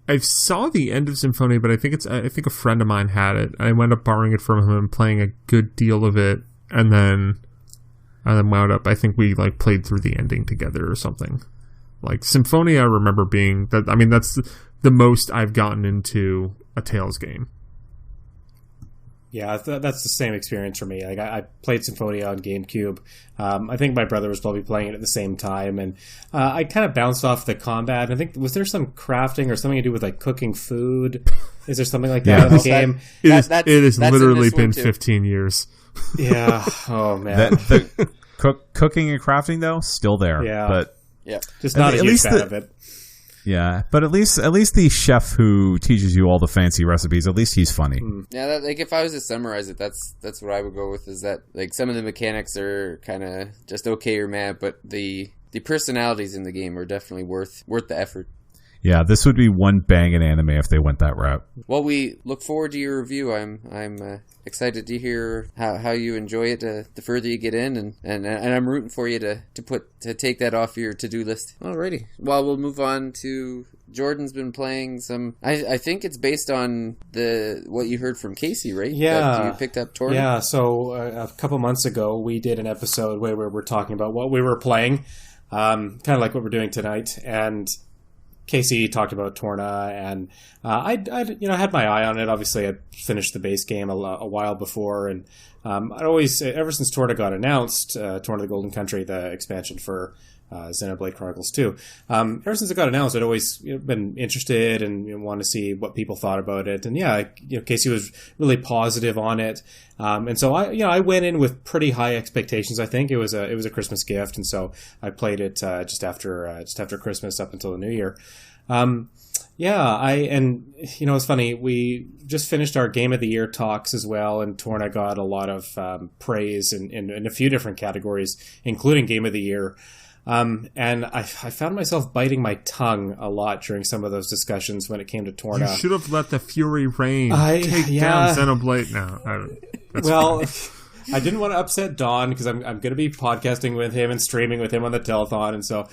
I saw the end of Symphonia, but I think a friend of mine had it. I wound up borrowing it from him and playing a good deal of it. And then wound up, I think we like played through the ending together or something. Like Symphonia, I remember being that. I mean, that's the most I've gotten into a Tales game. Yeah, that's the same experience for me. Like I played Symphonia on GameCube. I think my brother was probably playing it at the same time, and I kind of bounced off the combat. I think, was there some crafting or something to do with like cooking food? Is there something like that in the game? It has literally been 15 years. Yeah. Oh man. The cooking and crafting though still there. Yeah. But just not a huge fan of it. Yeah, but at least the chef who teaches you all the fancy recipes, at least he's funny. Yeah, like if I was to summarize it, that's what I would go with. Is that like some of the mechanics are kind of just okay or mad, but the personalities in the game are definitely worth the effort. Yeah, this would be one banging anime if they went that route. Well, we look forward to your review. I'm excited to hear how you enjoy it the further you get in, and I'm rooting for you to take that off your to-do list. Alrighty. Well, we'll move on to Jordan's been playing some. I think it's based on what you heard from Casey, right? Yeah. That you picked up Torna? Yeah, so a couple months ago we did an episode where we were talking about what we were playing, kind of like what we're doing tonight, and Casey talked about Torna, and I had my eye on it. Obviously, I'd finished the base game a while before, and I'd always, ever since Torna got announced, Torna the Golden Country, the expansion for Xenoblade Chronicles 2, ever since it got announced, I'd always been interested and wanted to see what people thought about it. And yeah, Casey was really positive on it, and so I went in with pretty high expectations. I think it was a Christmas gift, and so I played it just after Christmas up until the New Year. It's funny. We just finished our Game of the Year talks as well, and Torna got a lot of praise in a few different categories, including Game of the Year. And I found myself biting my tongue a lot during some of those discussions when it came to Torna. You should have let the fury reign. Take down Xenoblade now. I didn't want to upset Don because I'm going to be podcasting with him and streaming with him on the telethon, and so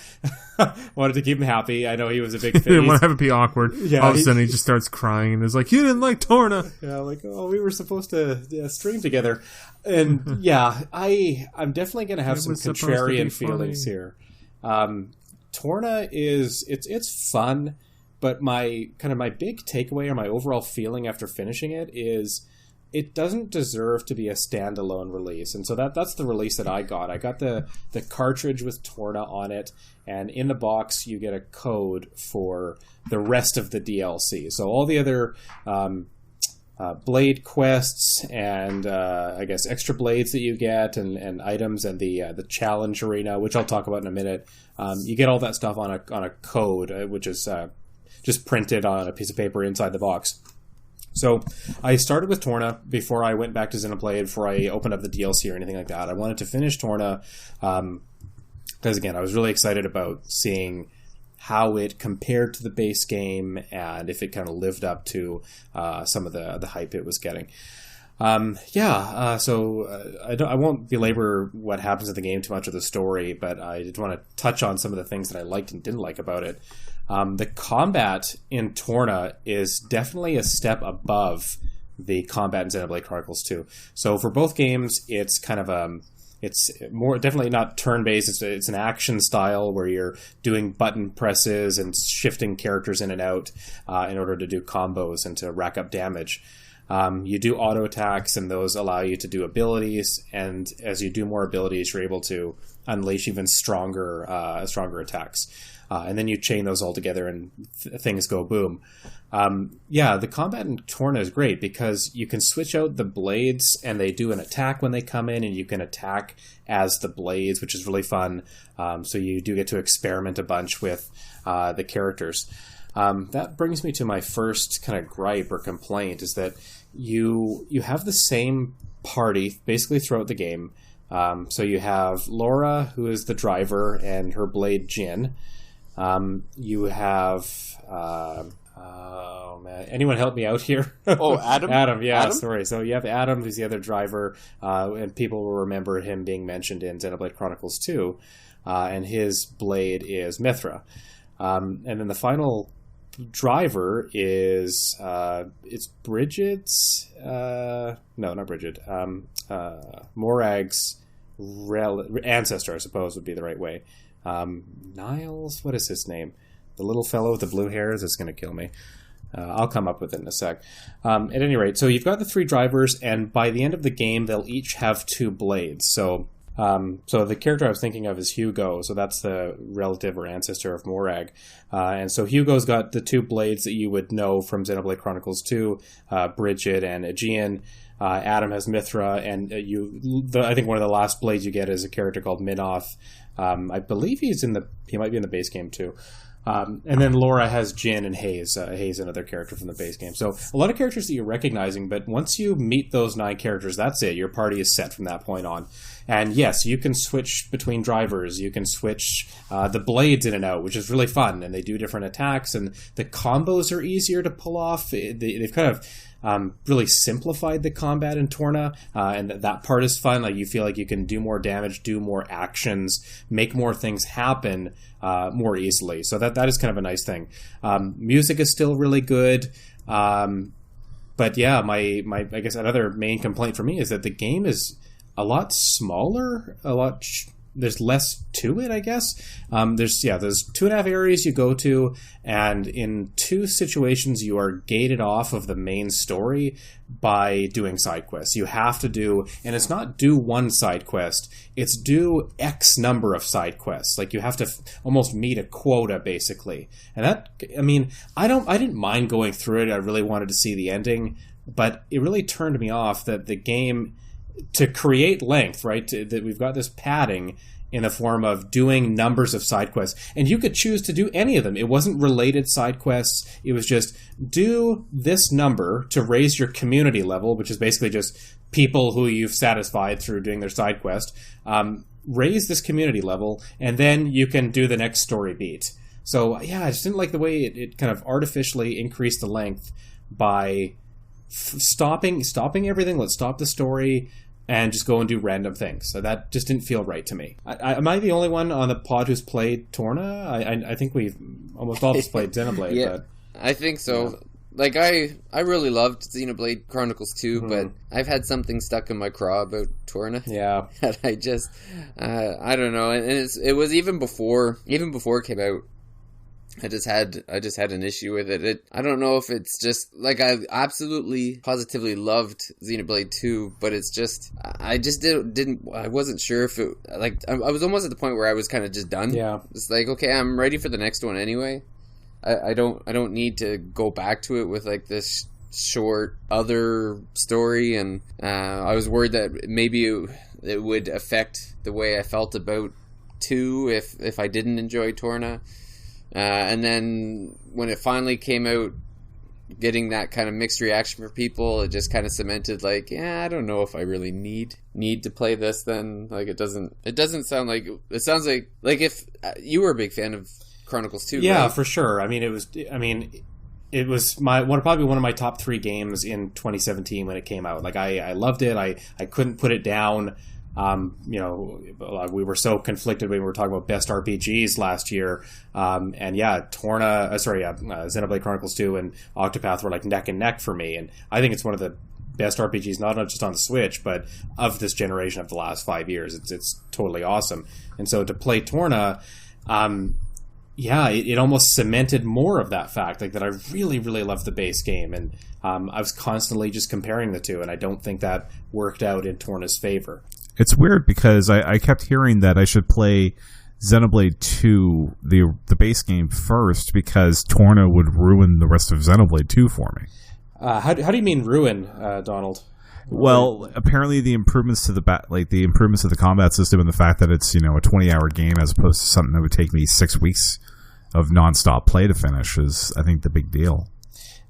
wanted to keep him happy. I know he was a big fan. Didn't want to have it be awkward. Yeah, all of a sudden he just starts crying and is like, "You didn't like Torna." Yeah, like, oh, we were supposed to stream together, and yeah, I'm definitely going to have some contrarian feelings here. Torna it's fun, but my big takeaway or my overall feeling after finishing it is, it doesn't deserve to be a standalone release. And so that's the release that I got. I got the cartridge with Torna on it, and in the box you get a code for the rest of the DLC. So all the other blade quests and I guess extra blades that you get and items and the challenge arena, which I'll talk about in a minute, you get all that stuff on a code, which is just printed on a piece of paper inside the box. So I started with Torna before I went back to Xenoblade, before I opened up the DLC or anything like that. I wanted to finish Torna because, again, I was really excited about seeing how it compared to the base game and if it kind of lived up to some of the hype it was getting. So I won't belabor what happens in the game too much of the story, but I did want to touch on some of the things that I liked and didn't like about it. The combat in Torna is definitely a step above the combat in Xenoblade Chronicles 2. So for both games, it's kind of it's more definitely not turn-based. It's an action style where you're doing button presses and shifting characters in and out in order to do combos and to rack up damage. You do auto attacks, and those allow you to do abilities. And as you do more abilities, you're able to unleash even stronger attacks. And then you chain those all together, and things go boom. The combat in Torna is great because you can switch out the blades, and they do an attack when they come in, and you can attack as the blades, which is really fun. So you do get to experiment a bunch with the characters. That brings me to my first kind of gripe or complaint, is that you have the same party basically throughout the game. So you have Laura, who is the driver, and her blade Jin. You have anyone help me out here? Oh, Adam. Adam, yeah, Adam? sorry. So you have Adam, who's the other driver, and people will remember him being mentioned in Xenoblade Chronicles 2, and his blade is Mithra. And then the final driver is it's Bridget's no, not Bridget, Morag's ancestor, I suppose would be the right way. Niles, what is his name? The little fellow with the blue hairs is going to kill me. I'll come up with it in a sec. At any rate, so you've got the three drivers, and by the end of the game, they'll each have two blades. So the character I was thinking of is Hugo. So that's the relative or ancestor of Morag. And so Hugo's got the two blades that you would know from Xenoblade Chronicles 2, Bridget and Aegean. Adam has Mithra, and I think one of the last blades you get is a character called Minoth. I believe he might be in the base game too. And then Laura has Jin and Haze. Haze, another character from the base game. So a lot of characters that you're recognizing, but once you meet those 9 characters, that's it. Your party is set from that point on. And yes, you can switch between drivers. You can switch the blades in and out, which is really fun. And they do different attacks, and the combos are easier to pull off. They've kind of really simplified the combat in Torna, and that part is fun. Like, you feel like you can do more damage, do more actions, make more things happen more easily. So that is kind of a nice thing. Music is still really good, but yeah, my I guess another main complaint for me is that the game is a lot smaller, there's less to it, I guess. There's 2.5 areas you go to, and in 2 situations you are gated off of the main story by doing side quests. You have to do, and it's not do one side quest, it's do X number of side quests. Like, you have to almost meet a quota, basically. And that, I mean, I didn't mind going through it. I really wanted to see the ending, but it really turned me off that the game, to create length, right? That we've got this padding in the form of doing numbers of side quests, and you could choose to do any of them. It wasn't related side quests. It was just do this number to raise your community level, which is basically just people who you've satisfied through doing their side quest. Raise this community level, and then you can do the next story beat. So yeah, I just didn't like the way it kind of artificially increased the length by stopping everything. Let's stop the story and just go and do random things. So that just didn't feel right to me. Am I the only one on the pod who's played Torna? I think we've almost all of us played Xenoblade. Yeah, but, I think so. Yeah. Like, I really loved Xenoblade Chronicles 2, but I've had something stuck in my craw about Torna. Yeah. That I just, I don't know. And it was even before it came out. I just had an issue with it. I don't know if it's just, like, I absolutely, positively loved Xenoblade 2, but it's just, I just I wasn't sure if it, like, I was almost at the point where I was kind of just done. Yeah. It's like, okay, I'm ready for the next one anyway. I don't need to go back to it with, like, this short other story, and I was worried that maybe it would affect the way I felt about 2 if I didn't enjoy Torna. And then when it finally came out, getting that kind of mixed reaction for people, it just kind of cemented, like, yeah, I don't know if I really need to play this then. Like, it doesn't sound like, it sounds like if you were a big fan of Chronicles 2. Yeah, right? for sure. It was probably one of my top 3 games in 2017 when it came out. Like, I loved it. I couldn't put it down. We were so conflicted when we were talking about best RPGs last year. And yeah, Xenoblade Chronicles 2 and Octopath were like neck and neck for me. And I think it's one of the best RPGs, not just on the Switch, but of this generation of the last 5 years. It's totally awesome. And so to play Torna, it almost cemented more of that fact, like that I really, really love the base game, and I was constantly just comparing the two, and I don't think that worked out in Torna's favor. It's weird because I kept hearing that I should play Xenoblade 2, the base game first, because Torna would ruin the rest of Xenoblade 2 for me. How do you mean ruin, Donald? Well, apparently the improvements to the improvements to the combat system, and the fact that it's, a 20-hour game as opposed to something that would take me 6 weeks of nonstop play to finish is, I think, the big deal.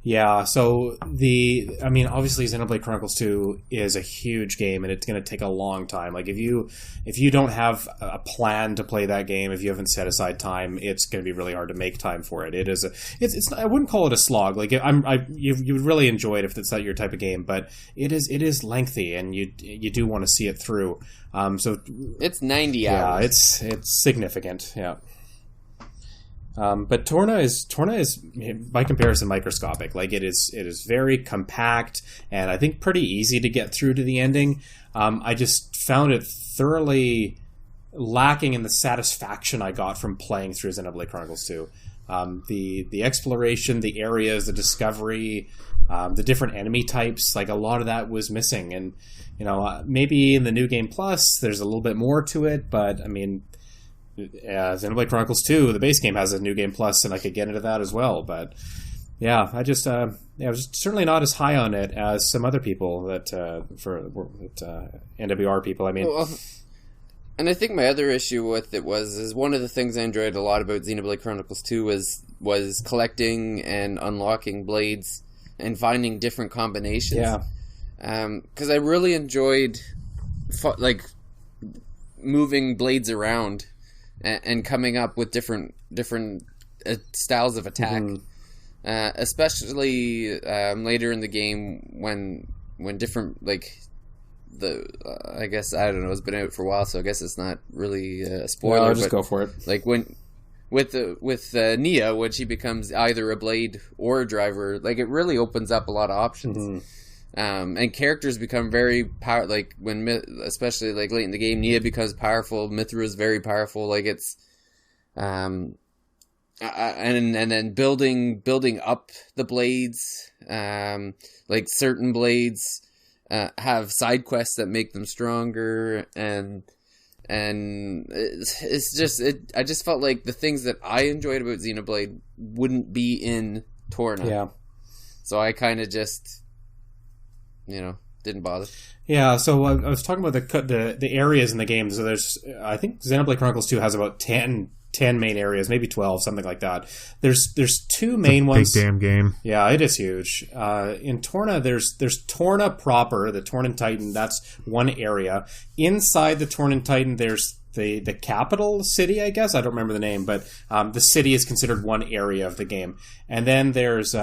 Yeah, so obviously Xenoblade Chronicles 2 is a huge game, and it's going to take a long time. Like, if you don't have a plan to play that game, if you haven't set aside time, it's going to be really hard to make time for it. It's I wouldn't call it a slog. Like, you would really enjoy it if it's not your type of game, but it is lengthy, and you do want to see it through. So it's 90 hours. Yeah, it's significant. Yeah. But Torna is by comparison microscopic. Like, it is very compact, and I think pretty easy to get through to the ending. I just found it thoroughly lacking in the satisfaction I got from playing through Xenoblade Chronicles 2. The exploration, the areas, the discovery, the different enemy types, like, a lot of that was missing. And maybe in the New Game Plus there's a little bit more to it, but I mean, Xenoblade Chronicles 2, the base game, has a New Game Plus, and I could get into that as well. But yeah, I was certainly not as high on it as some other people NWR people. I mean, well, and I think my other issue with it is one of the things I enjoyed a lot about Xenoblade Chronicles 2 was collecting and unlocking blades and finding different combinations. Yeah, because I really enjoyed moving blades around and coming up with different styles of attack, especially later in the game when different, like, I guess, I don't know, it's been out for a while, so I guess it's not really a spoiler. Well, I'll just go for it. Like, with Nia, when she becomes either a blade or a driver, like, it really opens up a lot of options. Mm-hmm. And characters become very powerful. Like, especially like late in the game, Nia becomes powerful. Mithra is very powerful. Like, it's, and then building up the blades. Like, certain blades have side quests that make them stronger, and it's just I just felt like the things that I enjoyed about Xenoblade wouldn't be in Torna. Yeah. So I kind of just, didn't bother. Yeah, so I was talking about the areas in the game. So I think Xenoblade Chronicles 2 has about 10 main areas, maybe 12, something like that. There's two main ones. Big damn game. Yeah, it is huge. In Torna, there's Torna proper, the Tornan Titan. That's one area. Inside the Tornan Titan, there's the capital city, I guess. I don't remember the name, but the city is considered one area of the game. And then there's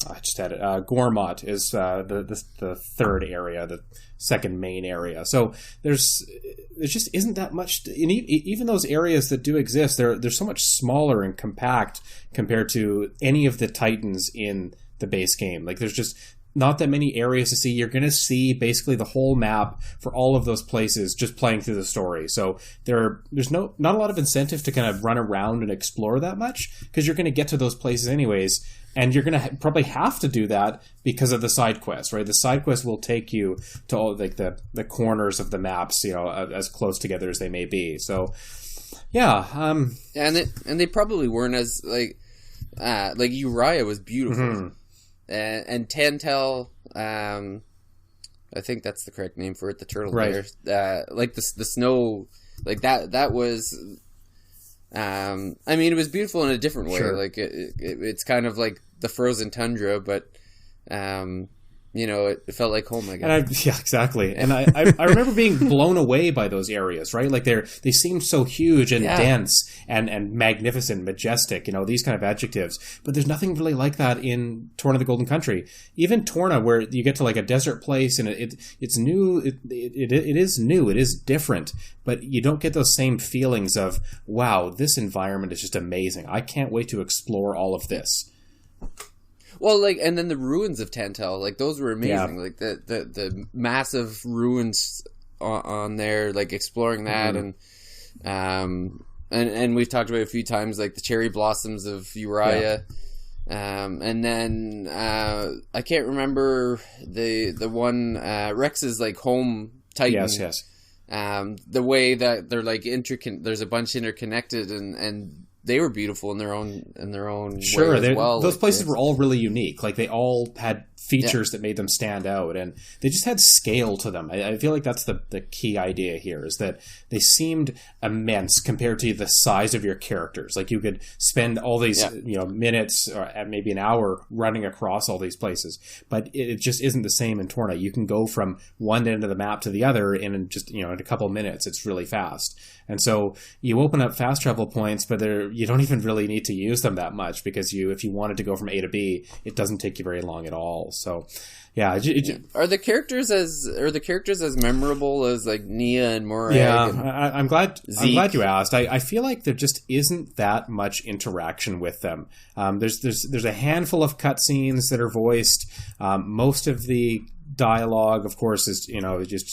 I just had it. Gormott is the third area, the second main area. So there just isn't that much. Even those areas that do exist, they're so much smaller and compact compared to any of the Titans in the base game. Like, there's just not that many areas to see. You're going to see basically the whole map for all of those places just playing through the story. So there's not a lot of incentive to kind of run around and explore that much, because you're going to get to those places anyways, and you're going to probably have to do that because of the side quests, right? The side quests will take you to all, like, the corners of the maps, as close together as they may be. So yeah, and they probably weren't as like Uriah was beautiful. Mm-hmm. And Tantel, I think that's the correct name for it, the turtle, right? There, like the snow, like that was, I mean, it was beautiful in a different way. Sure. Like it's kind of like the frozen tundra, but it felt like home again. Yeah, exactly. And I remember being blown away by those areas, right? Like, they seemed so huge and dense and magnificent, majestic, these kind of adjectives. But there's nothing really like that in Torna the Golden Country. Even Torna, where you get to, like, a desert place and it's new, it is new, it is different, but you don't get those same feelings of, wow, this environment is just amazing. I can't wait to explore all of this. Well, like, and then the ruins of Tantel, like, those were amazing. Yeah. Like, the massive ruins on there, like, exploring that, and and we've talked about it a few times, like the cherry blossoms of Uriah. And then I can't remember the one Rex's like home Titan. Yes. The way that they're like there's a bunch interconnected, and they were beautiful in their own sure way as well. Those places were all really unique. Like they all had features that made them stand out, and they just had scale to them. I feel like that's the key idea here, is that they seemed immense compared to the size of your characters. Like you could spend all these minutes or maybe an hour running across all these places, but it just isn't the same in Torna. You can go from one end of the map to the other in just in a couple minutes. It's really fast. And so you open up fast travel points, but you don't even really need to use them that much, because if you wanted to go from A to B, it doesn't take you very long at all. So, yeah. Are the characters as memorable as like Nia and Morag? Yeah, and I'm glad you asked. I feel like there just isn't that much interaction with them. There's a handful of cutscenes that are voiced. Most of the dialogue, of course, is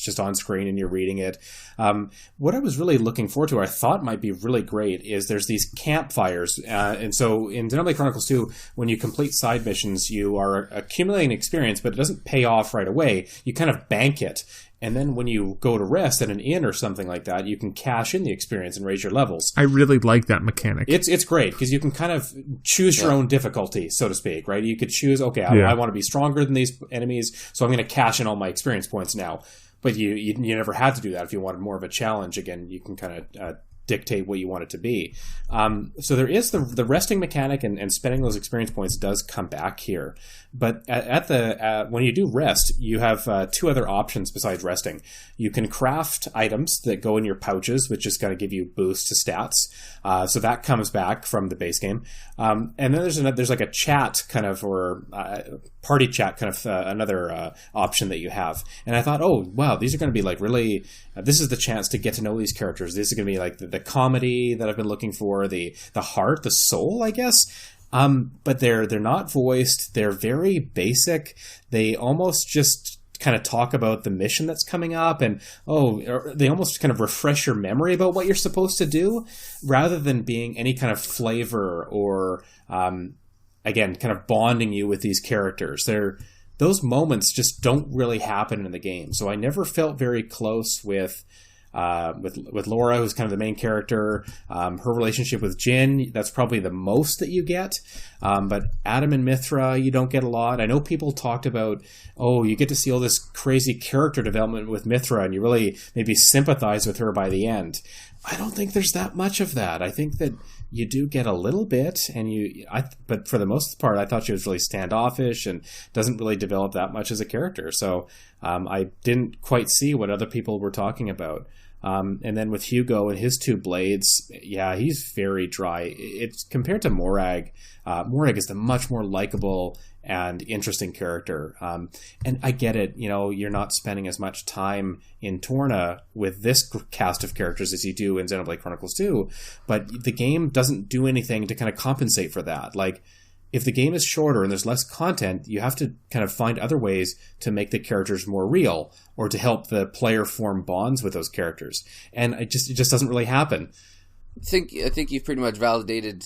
just on screen and you're reading it. What I was really looking forward to, or I thought might be really great, is there's these campfires, and so in Xenoblade Chronicles 2, when you complete side missions, you are accumulating experience, but it doesn't pay off right away. You kind of bank it. And then when you go to rest at an inn or something like that, you can cash in the experience and raise your levels. I really like that mechanic. It's great, because you can kind of choose your own difficulty, so to speak, right? You could choose, okay, I want to be stronger than these enemies, so I'm going to cash in all my experience points now. But you never had to do that. If you wanted more of a challenge, again, you can kind of dictate what you want it to be. So there is the resting mechanic, and spending those experience points does come back here. But when you do rest, you have two other options besides resting. You can craft items that go in your pouches, which is going to give you boosts to stats. So that comes back from the base game. And then there's like a chat kind of, or party chat kind of another option that you have. And I thought, oh wow, these are going to be like really. This is the chance to get to know these characters. This is going to be like the comedy that I've been looking for, the heart, the soul, I guess. But they're not voiced. They're very basic. They almost just kind of talk about the mission that's coming up, and they almost kind of refresh your memory about what you're supposed to do, rather than being any kind of flavor or again, kind of bonding you with these characters. Those moments just don't really happen in the game. So I never felt very close with Laura, who's kind of the main character. Her relationship with Jin, that's probably the most that you get. But Adam and Mithra, you don't get a lot. I know people talked about, you get to see all this crazy character development with Mithra, and you really maybe sympathize with her by the end. I don't think there's that much of that. I think that you do get a little bit, but for the most part, I thought she was really standoffish and doesn't really develop that much as a character. So I didn't quite see what other people were talking about. And then with Hugo and his two blades, he's very dry. It's compared to Morag. Morag is the much more likable and interesting character. And I get it, you're not spending as much time in Torna with this cast of characters as you do in Xenoblade Chronicles 2, but the game doesn't do anything to kind of compensate for that. Like, if the game is shorter and there's less content, you have to kind of find other ways to make the characters more real, or to help the player form bonds with those characters. And it just doesn't really happen. I think you've pretty much validated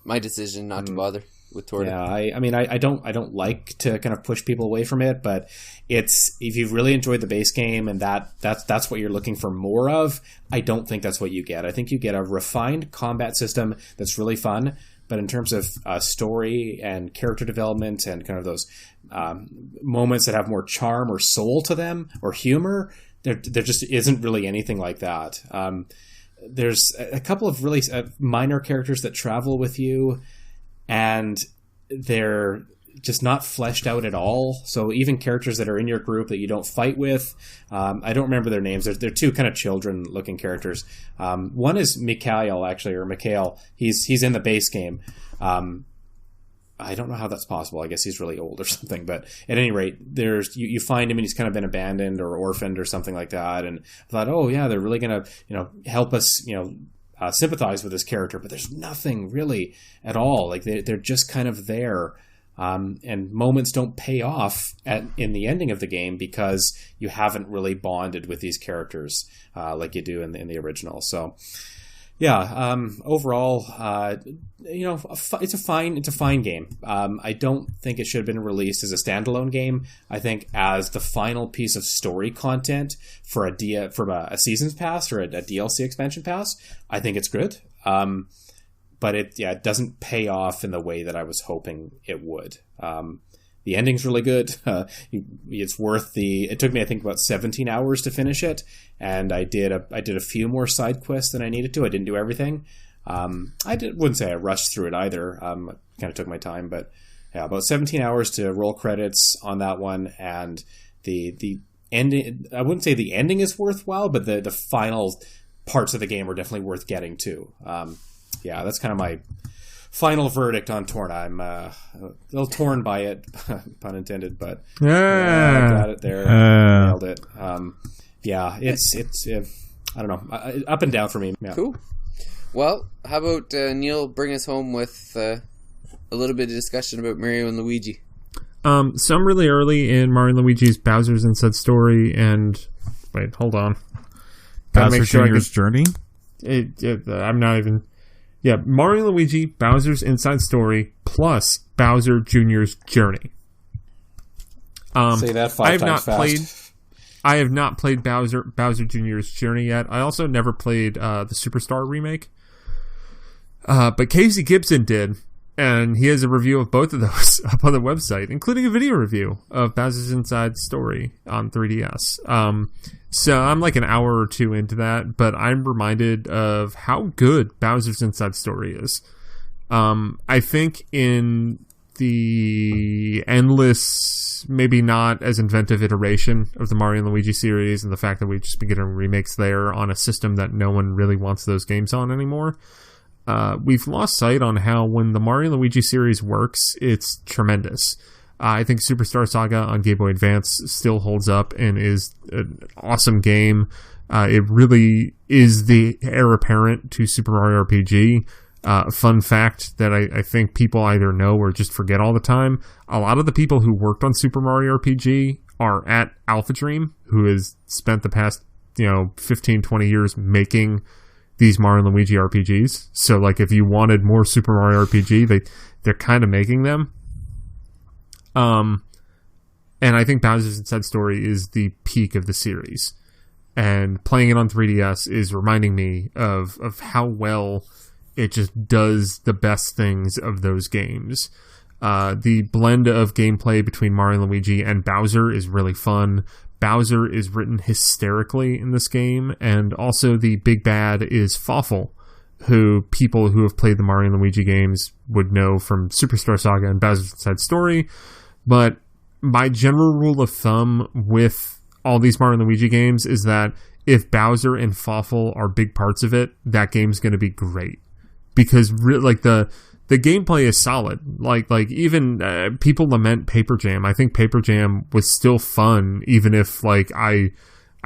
my decision not to bother with Torna. Yeah, I don't like to kind of push people away from it, but if you've really enjoyed the base game and that's what you're looking for more of, I don't think that's what you get. I think you get a refined combat system that's really fun. But in terms of story and character development and kind of those moments that have more charm or soul to them, or humor, there just isn't really anything like that. There's a couple of really minor characters that travel with you, and they're just not fleshed out at all. So even characters that are in your group that you don't fight with, I don't remember their names. They're two kind of children-looking characters. One is Mikhail, actually, or Mikhail. He's in the base game. I don't know how that's possible. I guess he's really old or something. But at any rate, you find him and he's kind of been abandoned or orphaned or something like that. And I thought, they're really going to help us sympathize with this character. But there's nothing really at all. Like they're just kind of there. And moments don't pay off in the ending of the game because you haven't really bonded with these characters like you do in the original. So, Yeah. Overall, it's a fine game. I don't think it should have been released as a standalone game. I think as the final piece of story content for a seasons pass or a DLC expansion pass, I think it's good. But it doesn't pay off in the way that I was hoping it would. The ending's really good. It's worth it took me, I think, about 17 hours to finish it, and I did a few more side quests than I needed to. I didn't do everything. Wouldn't say I rushed through it either. Kind of took my time, but yeah, about 17 hours to roll credits on that one, and the ending. I wouldn't say the ending is worthwhile, but the final parts of the game are definitely worth getting to. That's kind of my final verdict on Torna. I'm a little torn by it, pun intended, but I got it there. Nailed it. It's I don't know, up and down for me. Yeah. Cool. Well, how about Neil bring us home with a little bit of discussion about Mario and Luigi? So I'm really early in Mario and Luigi's Bowser's Inside Story, and wait, hold on. Bowser Jr.'s Journey? I'm not even... Yeah, Mario and Luigi, Bowser's Inside Story, plus Bowser Jr.'s Journey. Say that five times fast. I have not played Bowser Jr.'s Journey yet. I also never played the Superstar remake. But Casey Gibson did, and he has a review of both of those up on the website, including a video review of Bowser's Inside Story on 3DS. So I'm like an hour or two into that, but I'm reminded of how good Bowser's Inside Story is. I think in the endless, maybe not as inventive iteration of the Mario and Luigi series, and the fact that we've just been getting remakes there on a system that no one really wants those games on anymore, we've lost sight on how when the Mario and Luigi series works, it's tremendous. I think Superstar Saga on Game Boy Advance still holds up and is an awesome game. It really is the heir apparent to Super Mario RPG. Fun fact that I think people either know or just forget all the time. A lot of the people who worked on Super Mario RPG are at Alpha Dream, who has spent the past 15, 20 years making these Mario and Luigi RPGs. So like if you wanted more Super Mario RPG, they're kind of making them. And I think Bowser's Inside Story is the peak of the series. And playing it on 3DS is reminding me of how well it just does the best things of those games. The blend of gameplay between Mario and Luigi and Bowser is really fun. Bowser is written hysterically in this game, and also the big bad is Fawful, who people who have played the Mario and Luigi games would know from Superstar Saga and Bowser's Inside Story. But my general rule of thumb with all these Mario and Luigi games is that if Bowser and Fawful are big parts of it, that game's going to be great. Because the gameplay is solid. Like even people lament Paper Jam. I think Paper Jam was still fun, even if I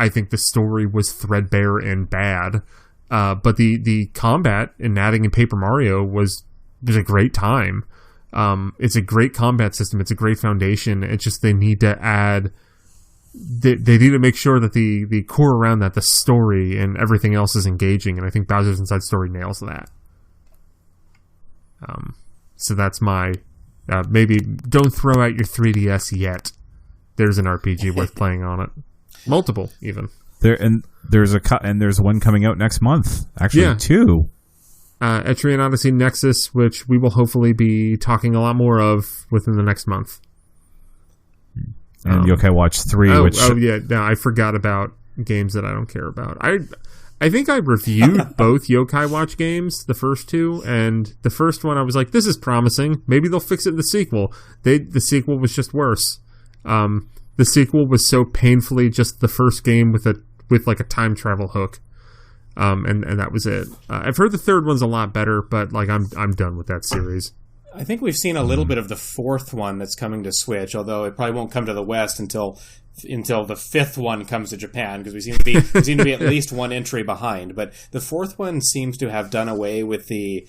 think the story was threadbare and bad. But the combat in natting in Paper Mario was a great time. It's a great combat system. It's a great foundation. It's just they need to add. They need to make sure that the core around that, the story and everything else, is engaging. And I think Bowser's Inside Story nails that. So that's my maybe don't throw out your 3DS yet. There's an RPG worth playing on it. Multiple even. There's one coming out next month. Actually, two. Etrian Odyssey Nexus, which we will hopefully be talking a lot more of within the next month. And Yokai Watch 3, I forgot about games that I don't care about. I think I reviewed both Yokai Watch games, the first two, and the first one I was like, this is promising. Maybe they'll fix it in the sequel. The sequel was just worse. The sequel was so painfully just the first game with like a time travel hook. And that was it. I've heard the third one's a lot better, but I'm done with that series. I think we've seen a little bit of the fourth one that's coming to Switch, although it probably won't come to the West until the fifth one comes to Japan, because we seem to be at least one entry behind. But the fourth one seems to have done away with the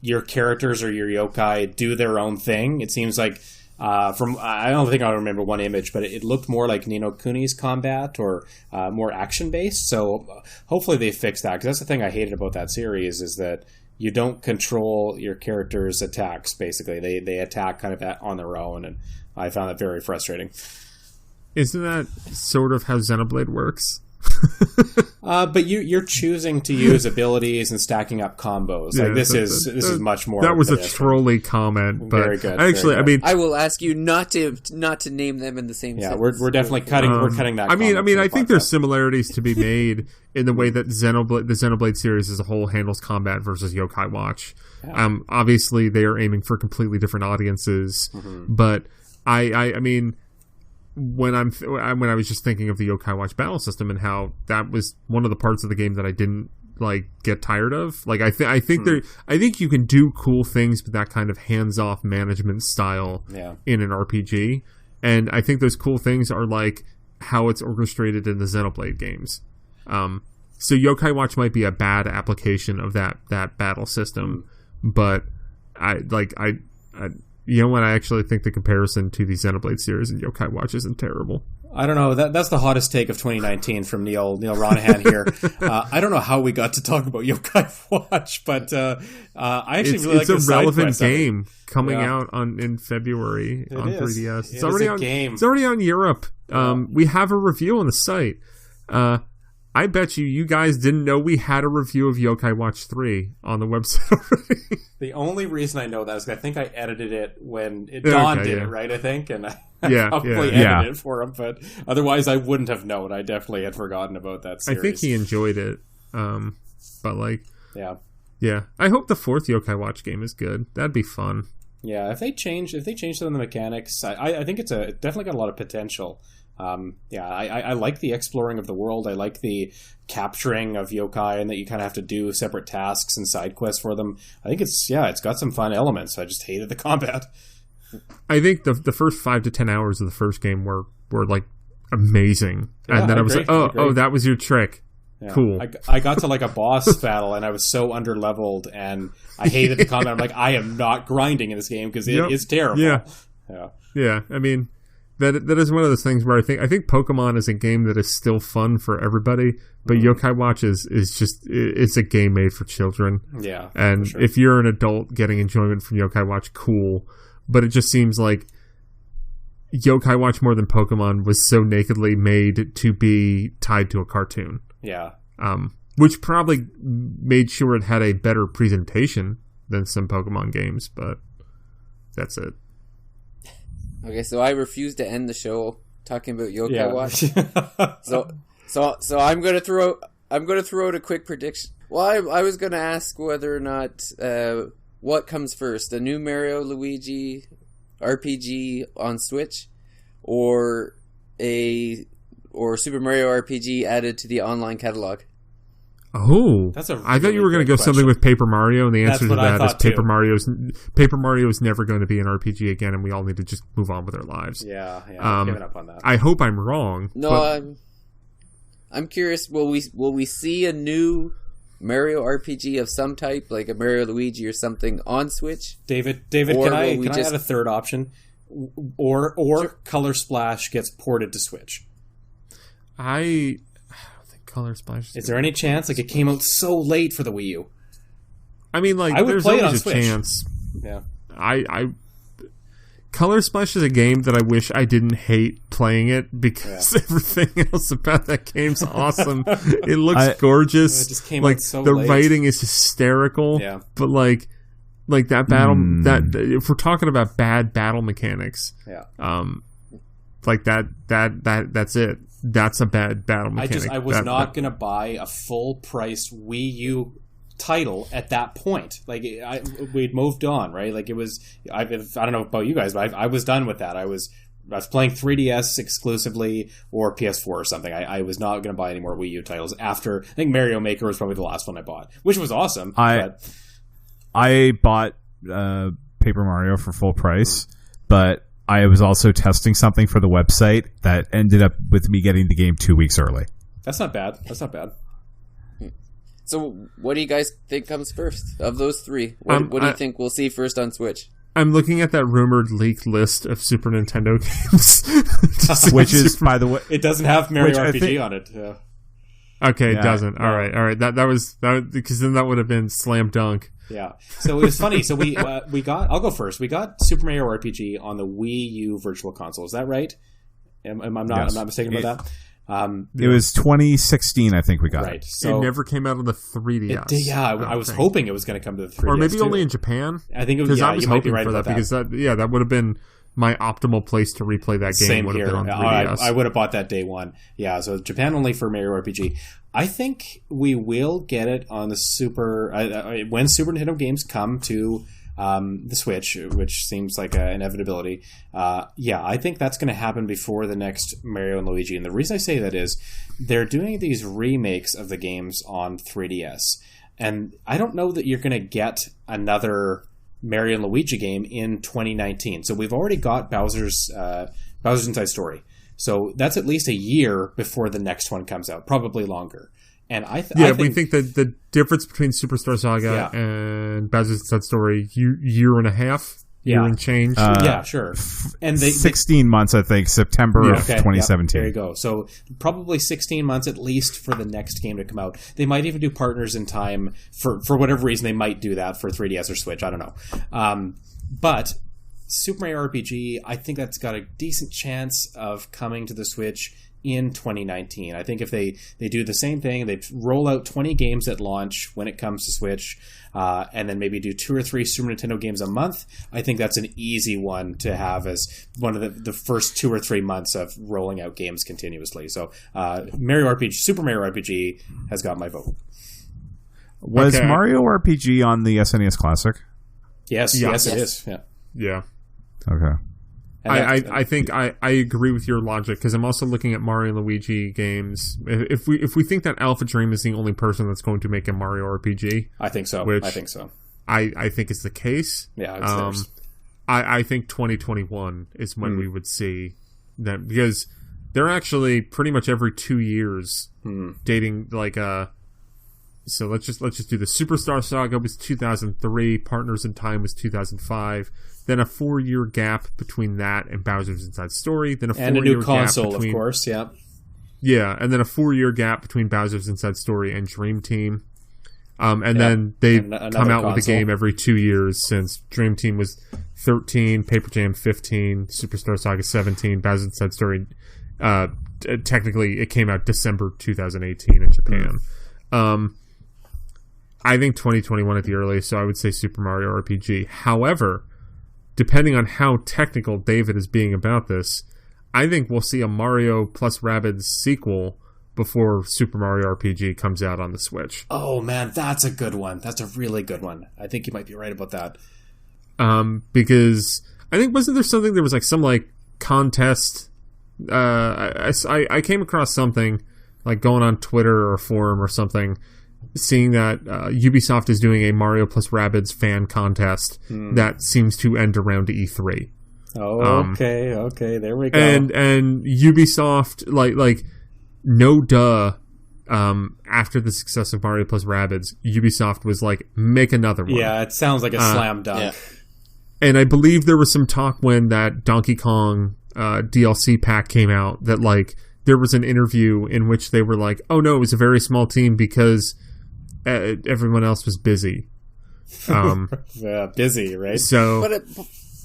your characters or your yokai do their own thing. It seems like I don't think I remember one image, but it looked more like Ni no Kuni's combat or more action based. So hopefully they fix that, because that's the thing I hated about that series, is that you don't control your character's attacks. Basically, they attack kind of on their own, and I found that very frustrating. Isn't that sort of how Xenoblade works? But you're choosing to use abilities and stacking up combos. Like this is much more. That was a trolley comment, but very good. Actually, very good. I I mean, will ask you not to name them in the same. Yeah, sentence. we're definitely cutting. We're cutting that. I mean, comment I from think the there's podcast. similarities to be made in the way that the Xenoblade series as a whole handles combat versus Yokai Watch. Yeah. Obviously, they are aiming for completely different audiences, but I mean, when I was just thinking of the Yokai Watch battle system and how that was one of the parts of the game that I didn't get tired of. Like I think you can do cool things with that kind of hands-off management style in an RPG, and I think those cool things are like how it's orchestrated in the Xenoblade games. So Yokai Watch might be a bad application of that battle system, but I you know what? I actually think the comparison to the Xenoblade series and Yokai Watch isn't terrible. I don't know. That's the hottest take of 2019 from Neil Ronahan here. I don't know how we got to talk about Yokai Watch, but I actually really like the it's a relevant side quest of it. game coming out in February on is. 3DS. It is a game. It's already out in Europe. We have a review on the site. I bet you guys didn't know we had a review of Yokai Watch 3 on the website already. The only reason I know that is I think I edited it when Don did it, right? I think, and I probably edited it for him, but otherwise I wouldn't have known. I definitely had forgotten about that series. I think he enjoyed it, but yeah. I hope the fourth Yokai Watch game is good. That'd be fun. Yeah, if they change some of the mechanics, I think it definitely got a lot of potential. I like the exploring of the world. I like the capturing of yokai, and that you kind of have to do separate tasks and side quests for them. I think it's got some fun elements. I just hated the combat. I think the first 5 to 10 hours of the first game were like amazing, and then I was like, oh, that was your trick. Yeah. Cool. I got to like a boss battle, and I was so underleveled, and I hated the combat. I'm like, I am not grinding in this game because it is terrible. Yeah. I mean, that is one of those things where I think Pokemon is a game that is still fun for everybody, but Yokai Watch is just it's a game made for children. Yeah, and sure. If you're an adult getting enjoyment from Yokai Watch, cool. But it just seems like Yokai Watch more than Pokemon was so nakedly made to be tied to a cartoon. Yeah. Which probably made sure it had a better presentation than some Pokemon games, but that's it. Okay, so I refuse to end the show talking about Yokai Watch. So I'm gonna throw out a quick prediction. Well, I was gonna ask whether or not what comes first, a new Mario Luigi RPG on Switch, or Super Mario RPG added to the online catalog. Oh, that's a I thought you were going to go something with Paper Mario, and the answer to that is Paper Mario is never going to be an RPG again, and we all need to just move on with our lives. Yeah, I'm giving up on that. I hope I'm wrong. No, I'm curious. Will we see a new Mario RPG of some type, like a Mario Luigi or something, on Switch? David, can I add a third option? Or sure. Color Splash gets ported to Switch. I don't think Color Splash is there any chance? Like, it came out so late for the Wii U. I mean, like, there's always a chance. Yeah. I Color Splash is a game that I wish I didn't hate playing it, because everything else about that game's awesome. It looks gorgeous. It just came like out so the late. writing is hysterical. Yeah. But like that battle that if we're talking about bad battle mechanics, like that's it. That's a bad battle mechanic. I was not going to buy a full price Wii U title at that point. Like, we'd moved on, right? Like, it was. I don't know about you guys, but I was done with that. I was playing 3DS exclusively or PS4 or something. I was not going to buy any more Wii U titles after. I think Mario Maker was probably the last one I bought, which was awesome. I bought Paper Mario for full price, but I was also testing something for the website that ended up with me getting the game 2 weeks early. That's not bad. So what do you guys think comes first of those three? What do you think we'll see first on Switch? I'm looking at that rumored leaked list of Super Nintendo games, Which is, by the way, It doesn't have Mario Which I RPG think- on it. Yeah. okay, Yeah, it doesn't. no. All right. That was because then that would have been slam dunk. Yeah. So it was funny. So we got. I'll go first. We got Super Mario RPG on the Wii U Virtual Console. Is that right? I'm not. Yes. I'm not mistaken about that. it was 2016, I think we got Right. it. So It never came out on the 3DS. I was hoping it was going to come to the 3DS. or maybe too. only in Japan. I think it was. Because Yeah, I was you might be hoping right for that, about that. because that would have been my optimal place to replay that game. Same Would have here. been on 3DS. I would have bought that day one. Yeah, so Japan only for Mario RPG. I think we will get it on the Super when Super Nintendo games come to the Switch, which seems like an inevitability. Yeah, I think that's going to happen before the next Mario and Luigi. And the reason I say that is they're doing these remakes of the games on 3DS, and I don't know that you're going to get another Mario and Luigi game in 2019. So we've already got Bowser's Inside Story. So that's at least a year before the next one comes out, probably longer. And I think, we think that the difference between Superstar Saga and Bowser's Inside Story, year and a half, year and change. yeah, sure. And they 16 months, I think, September of okay, 2017. there you go. So probably 16 months at least for the next game to come out. They might even do Partners in Time for whatever reason. They might do that for 3DS or Switch. I don't know. But Super Mario RPG, I think that's got a decent chance of coming to the Switch in 2019. I think if they do the same thing, they roll out 20 games at launch when it comes to Switch, and then maybe do 2 or 3 Super Nintendo games a month, I think that's an easy one to have as one of the first 2 or 3 months of rolling out games continuously. So Super Mario RPG has got my vote. Was Okay. Mario RPG on the SNES Classic? Yes, Yeah. yes, it is. Yeah. Yeah. Okay. And that's- I think I agree with your logic, because I'm also looking at Mario and Luigi games. If we think that Alpha Dream is the only person that's going to make a Mario RPG, I think so. which- I think so. I think is the case. Yeah, it's theirs. I think 2021 is when we would see that, because they're actually pretty much every 2 years dating like So let's just do the Superstar Saga was 2003, Partners in Time was 2005, then a 4-year gap between that and Bowser's Inside Story, then a 4-year And a new gap console, between, of course. Yeah. Yeah, and then a 4-year gap between Bowser's Inside Story and Dream Team. And then they've another come out with a console. game every 2 years since Dream Team was 13, Paper Jam 15, Superstar Saga 17, Bowser's Inside Story. Technically, it came out December 2018 in Japan. I think 2021 at the earliest, so I would say Super Mario RPG. However, depending on how technical David is being about this, I think we'll see a Mario plus Rabbids sequel before Super Mario RPG comes out on the Switch. Oh man, that's a good one. That's a really good one. I think you might be right about that. Because I think there was like some like contest. I came across something like going on Twitter or a forum or something, seeing that Ubisoft is doing a Mario plus Rabbids fan contest that seems to end around E3. Oh, okay, there we go. And Ubisoft like no duh. After the success of Mario plus Rabbids, Ubisoft was like, make another one. yeah, it sounds like a slam dunk. yeah. And I believe there was some talk when that Donkey Kong DLC pack came out that like there was an interview in which they were like, oh no, it was a very small team because everyone else was busy. Busy, right? So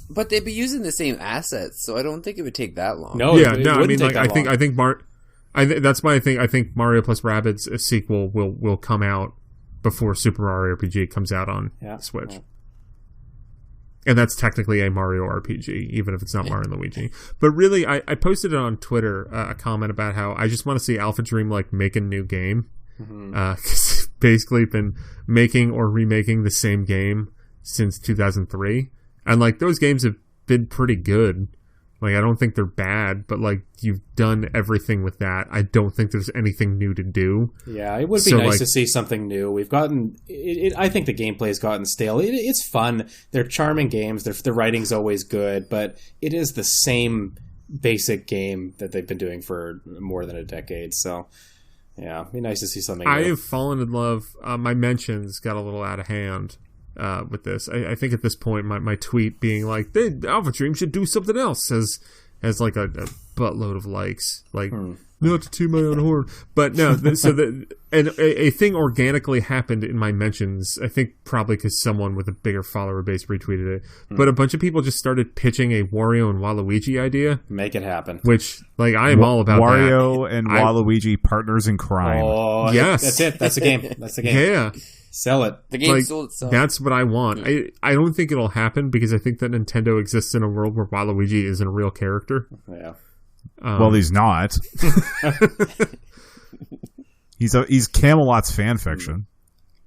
But they'd be using the same assets, so I don't think it would take that long. No, yeah, it no, I wouldn't mean take like that long. that's why I think Mario plus Rabbids a sequel will come out before Super Mario RPG comes out on Switch. Yeah. And that's technically a Mario RPG, even if it's not Mario and Luigi. But really, I posted it on Twitter, a comment about how I just want to see Alpha Dream like make a new game. Because basically been making or remaking the same game since 2003. And like those games have been pretty good. Like I don't think they're bad, but like you've done everything with that. I don't think there's anything new to do. Yeah, it would be So, nice like- to see something new. We've gotten it. I think the gameplay has gotten stale. It's fun. They're charming games. The writing's always good, but it is the same basic game that they've been doing for more than a decade. So, yeah, it'd be nice to see something I new. have fallen in love. My mentions got a little out of hand. with this. I think at this point, my tweet being like, Alpha Dream should do something else has like a buttload of likes. Like, not to toot my own horn. But no, and a thing organically happened in my mentions, I think probably because someone with a bigger follower base retweeted it. But a bunch of people just started pitching a Wario and Waluigi idea. Make it happen. Which, like, I am all about Wario and Waluigi partners in crime. Oh, yes. That's it. That's the game. That's the game. Yeah. Sell it. The game Like, sold itself. that's what I want. I don't think it'll happen because I think that Nintendo exists in a world where Waluigi isn't a real character. Yeah. Well, he's not. He's Camelot's fan fiction.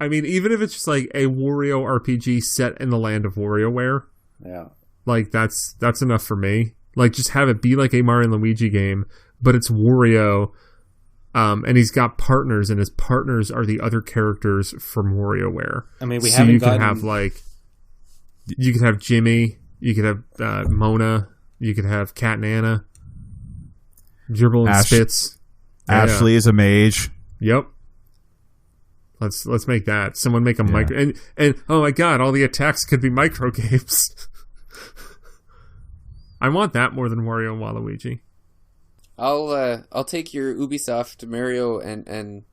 I mean, even if it's just like a Wario RPG set in the land of WarioWare, Yeah. like that's enough for me. Like, just have it be like a Mario and Luigi game, but it's Wario, and he's got partners, and his partners are the other characters from WarioWare. I mean, so you could have like, you could have Jimmy, you could have Mona, you could have Cat and Anna, Dribble and Spitz. Ashley is a mage. Yep. Let's make that. Someone make a micro and oh my god, all the attacks could be micro games. I want that more than Wario and Waluigi. I'll take your Ubisoft Mario and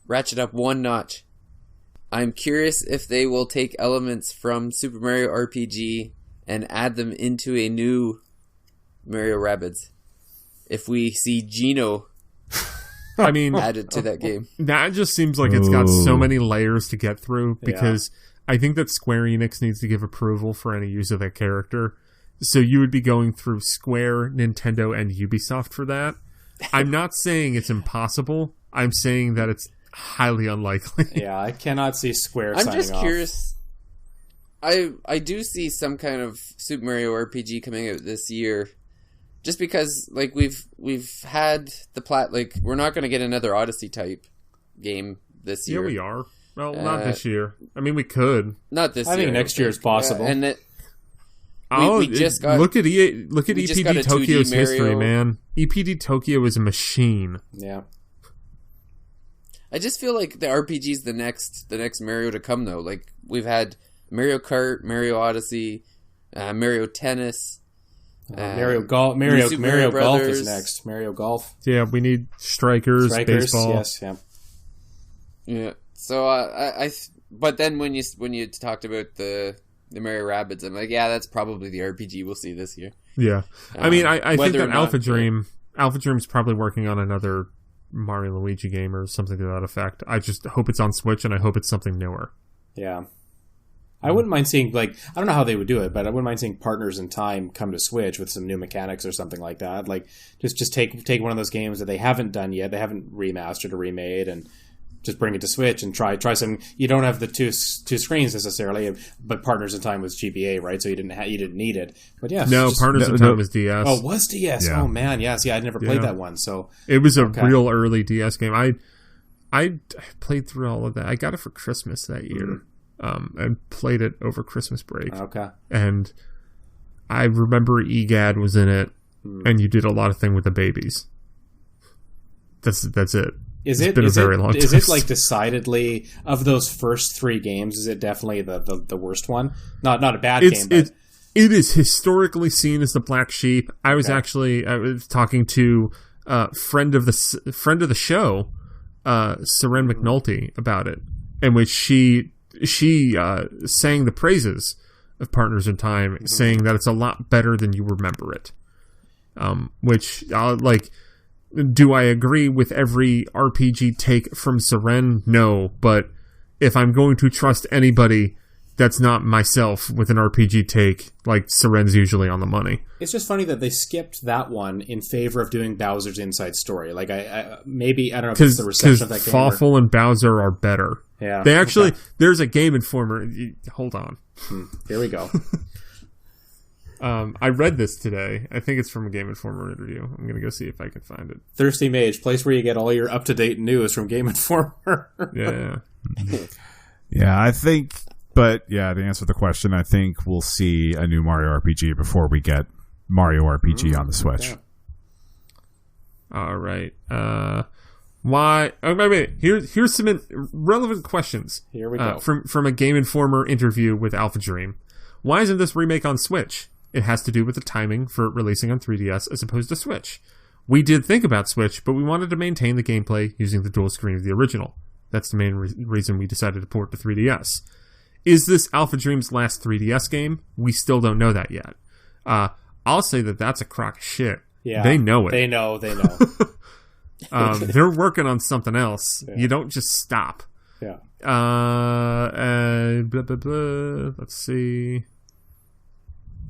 ratchet up one notch. I'm curious if they will take elements from Super Mario RPG and add them into a new Mario Rabbids. If we see Geno I mean, added to that game. that just seems like it's got so many layers to get through because I think that Square Enix needs to give approval for any use of that character. So you would be going through Square, Nintendo, and Ubisoft for that. I'm not saying it's impossible. I'm saying that it's highly unlikely. Yeah, I cannot see Square I'm signing just off. curious. I do see some kind of Super Mario RPG coming out this year. Just because, like, we've had the like, we're not going to get another Odyssey type game this year. Yeah, we are. Well, not this year. I mean, we could. Not this year. I think next year is possible. And that We just got look at EPD got a 2D Tokyo's Mario. history, man. EPD Tokyo is a machine. Yeah. I just feel like the RPG's the next Mario to come, though. Like, we've had Mario Kart, Mario Odyssey, Mario Tennis. Mario Super Golf Mario Golf Brothers. is next. Mario Golf. Yeah, we need strikers, baseball. Yes, yeah. Yeah. So but then when you talked about the Mario Rabbids, I'm like, yeah, that's probably the RPG we'll see this year. Yeah. I mean, I think whether or that not- Alpha Dream's probably working on another Mario and Luigi game or something to that effect. I just hope it's on Switch and I hope it's something newer. Yeah. I wouldn't mind seeing, like, I don't know how they would do it, but I wouldn't mind seeing Partners in Time come to Switch with some new mechanics or something like that. Like, just take one of those games that they haven't done yet, they haven't remastered or remade, and just bring it to Switch and try some. You don't have the two screens necessarily, but Partners in Time was GBA, right? So you didn't need it. But yeah, No, Partners in Time was DS. Oh, was DS? Yeah. Oh man, yes, yeah, I'd never played Yeah. that one. So It was a real early DS game. I played through all of that. I got it for Christmas that year, and played it over Christmas break. okay, And I remember EGAD was in it, and you did a lot of thing with the babies. That's it. Is It's it been a is very it long is time. it like decidedly of those first three games? Is it definitely the worst one? Not a bad game, but It is historically seen as the black sheep. I was talking to friend of the show, Seren McNulty, about it, in which she sang the praises of Partners in Time, saying that it's a lot better than you remember it. Which do I agree with every RPG take from Seren? No, but if I'm going to trust anybody that's not myself with an RPG take, like, Seren's usually on the money. it's just funny that they skipped that one in favor of doing Bowser's Inside Story. Like I don't know if it's the reception of that game. Fawful and Bowser are better. Yeah, They actually, okay. there's a Game Informer. Hold on. Here we go. I read this today. I think it's from a Game Informer interview. I'm going to go see if I can find it. Thirsty Mage, place where you get all your up-to-date news from Game Informer. Yeah. Yeah, I think. But yeah, to answer the question, I think we'll see a new Mario RPG before we get Mario RPG on the Switch. Yeah. All right. Why? Oh, wait. Here's some relevant questions. Here we go. From a Game Informer interview with Alpha Dream. Why isn't this remake on Switch? It has to do with the timing for releasing on 3DS as opposed to Switch. We did think about Switch, but we wanted to maintain the gameplay using the dual screen of the original. That's the main reason we decided to port to 3DS. Is this Alpha Dream's last 3DS game? We still don't know that yet. I'll say that that's a crock of shit. Yeah, they know it. They know. They're working on something else. Yeah. You don't just stop. Yeah. Blah, blah, blah. Let's see.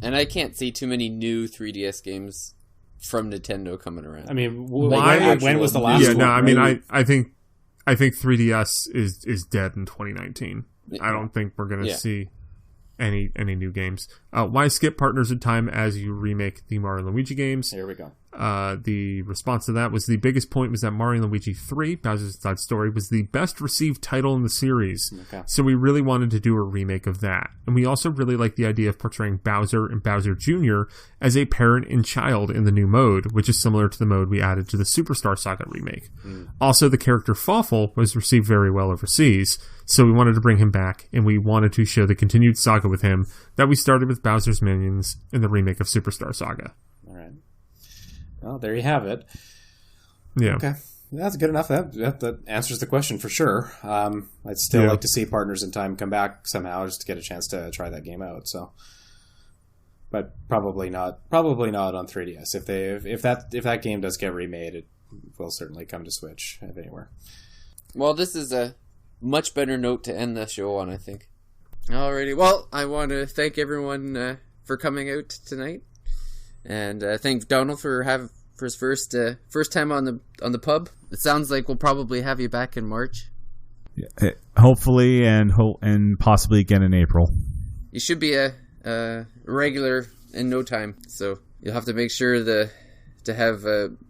And I can't see too many new 3DS games from Nintendo coming around. I mean, when was the last one? Yeah, no, I mean, I think 3DS is dead in 2019. I don't think we're going to see any new games. Why skip Partners in Time as you remake the Mario & Luigi games? Here we go. The response to that was the biggest point was that Mario & Luigi 3, Bowser's Inside Story, was the best received title in the series. Okay. So we really wanted to do a remake of that. And we also really like the idea of portraying Bowser and Bowser Jr. as a parent and child in the new mode, which is similar to the mode we added to the Superstar Saga remake. Also, the character Fawful was received very well overseas, so we wanted to bring him back, and we wanted to show the continued saga with him that we started with Bowser's Minions in the remake of Superstar Saga. All right. Well, there you have it. Yeah. Okay. That's good enough. That answers the question for sure. I'd still like to see Partners in Time come back somehow just to get a chance to try that game out. So, but probably not on 3DS. If that game does get remade, it will certainly come to Switch if anywhere. Well, this is a much better note to end the show on, I think. Alrighty. Well, I want to thank everyone for coming out tonight. And thank Donald for his first time on the pub. It sounds like we'll probably have you back in March. Yeah, hopefully, and possibly again in April. You should be a regular in no time, so you'll have to make sure to have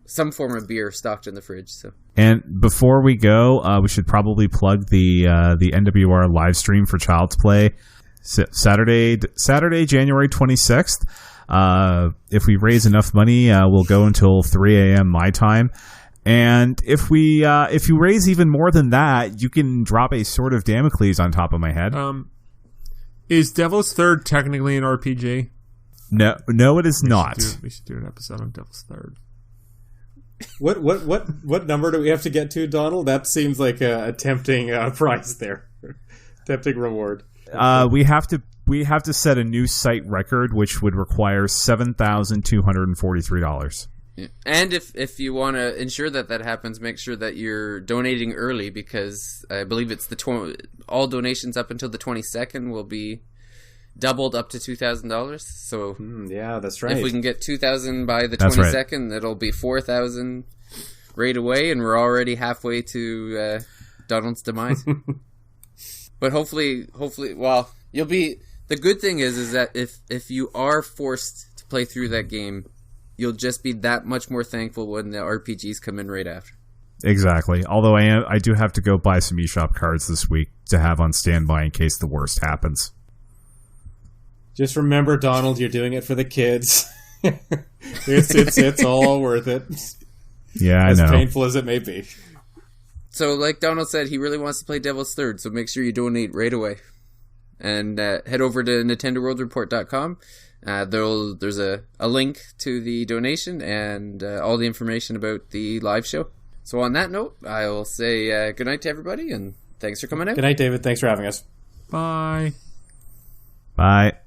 some form of beer stocked in the fridge. So. And before we go, we should probably plug the NWR live stream for Child's Play Saturday, January 26th. If we raise enough money, we'll go until 3 a.m. my time. And if you raise even more than that, you can drop a Sword of Damocles on top of my head. Is Devil's Third technically an RPG? No, it is not. We should do an episode on Devil's Third. What number do we have to get to, Donald? That seems like a tempting prize there. Tempting reward. We have to set a new site record, which would require $7,243. Yeah. And if you want to ensure that happens, make sure that you're donating early, because I believe it's all donations up until the 22nd will be doubled up to $2,000. So yeah, that's right. If we can get 2,000 by the 22nd, right, it'll be 4,000 right away, and we're already halfway to Donald's demise. But hopefully, well, you'll be. The good thing is that if you are forced to play through that game, you'll just be that much more thankful when the RPGs come in right after. Exactly. Although I do have to go buy some eShop cards this week to have on standby in case the worst happens. Just remember, Donald, you're doing it for the kids. It's all worth it. Yeah, I know. As painful as it may be. So, like Donald said, he really wants to play Devil's Third, so make sure you donate right away. And head over to NintendoWorldReport.com. There's a link to the donation and all the information about the live show. So on that note, I will say good night to everybody, and thanks for coming out. Good night, David. Thanks for having us. Bye. Bye.